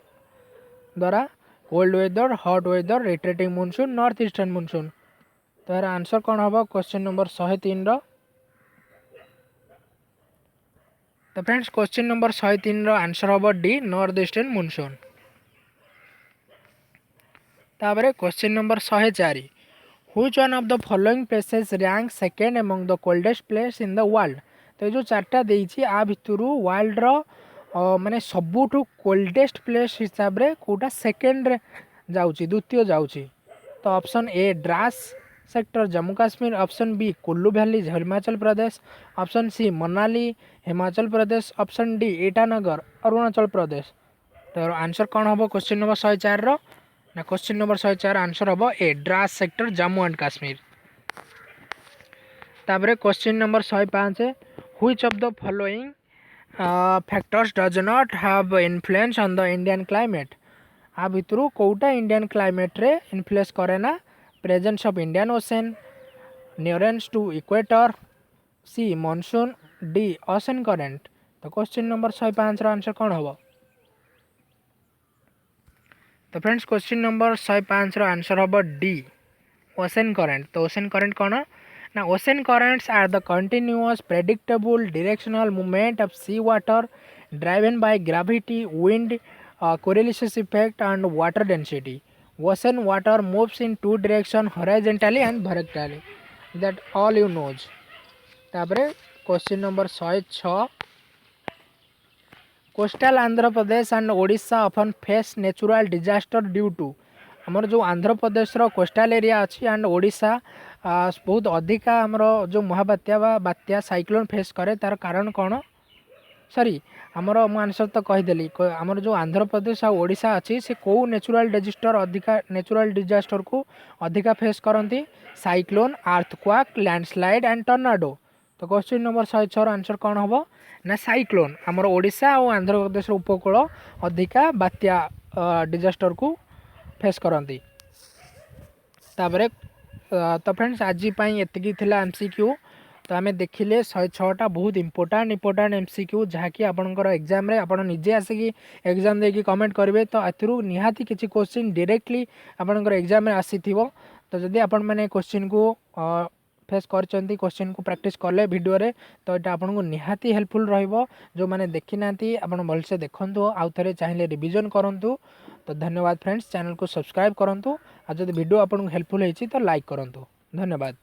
द्वारा। Cold weather, hot weather, retreating monsoon, north eastern monsoon. तो यार आंसर कौन हम क्वेश्चन नंबर 103 रो। तो फ्रेंड्स क्वेश्चन नंबर 103 रो आंसर हम डी नॉर्थ ईस्टर्न मॉनसून। तापर question number 104 which one of the following places rank second among the coldest place in the world. तो ये जो चार्टा देइछि आ भितरु वर्ल्ड रो माने सबुठु कोल्डेस्ट प्लेस हिसाब रे कोटा सेकेंड रे जाउछि, द्वितीय जाउछि। तो option A Dras sector Jammu Kashmir, option B Kullu valley Himachal Pradesh, option C Manali Himachal Pradesh, option D Itanagar Arunachal Pradesh. तो आंसर कौन हम क्वेश्चन नंबर 104 रो ना क्वेश्चन नंबर 104 आंसर हम A Dras sector Jammu and Kashmir. तापर question number 105 which of the following factors does not have influence on the Indian climate. आ भितर कोटा Indian climate रे इन्फ्लुएंस करे ना presence of Indian ocean, nearness to equator, C monsoon, D ocean current. तो question number 105 रो answer कौन हम। तो फ्रेंड्स क्वेश्चन नंबर 105 रो आंसर हम डी ओशन करेंट। तो ओशन करेंट कौन ना ocean currents are the continuous predictable directional movement of sea water driven by gravity, wind, correlations effect and water density. Ocean water moves in two direction horizontally and vertically. That all you knows. तापरे question number 106 coastal Andhra Pradesh and Odisha often face natural disaster due to. आमर जो आंध्र प्रदेश रो coastal area अच्छी and Odisha बहुत अधिका आमर जो महाबात्या बात्या cyclone face करे तार कारण कौन सॉरी आमर मु आंसर तो कहीदेली आमर जो आंध्र प्रदेश और ओडिशा अच्छी से कौ नेचुरल डिजास्टर अधिका नेचुरल डिजास्टर को अधिका फेस करती साइक्लोन, अर्थक्वेक, लैंडस्लाइड एंड टर्नाडो। तो क्वेश्चन नंबर 106 आंसर कौन हम ना साइक्लोन आमर ओडिशा और आंध्र प्रदेश उपकूल अधिका बात्या डिजास्टर को फेस करती। तापरे तो फ्रेंड्स आज एतिकी थिला एमसीक्यू। तो आम देखिले 106टा बहुत इंपोर्टाट एमसीक्यू जहाँकि आपंकर एग्जाम रे आपण निजे आसिकी एग्जाम देकी कमेंट करेंगे। तो एथरू निहाती किसी क्वेश्चन डायरेक्टली आपंकर एग्जाम रे आसीथिबो। तो जदि आपण मैंने क्वेश्चन को फेस करचंती क्वेश्चन को प्रैक्टिस कले वीडियो रे तो ये आपको निहाती हेल्पफुल रहिबो। जो मैंने देखी नांती आपण भलसे देखंतु आउ थरे चाहिले रिवीजन करंतु। तो धन्यवाद फ्रेंड्स, चैनल को सब्सक्राइब करंतु आ जदि वीडियो आपको हेल्पफुल होईची तो लाइक करंतु। धन्यवाद।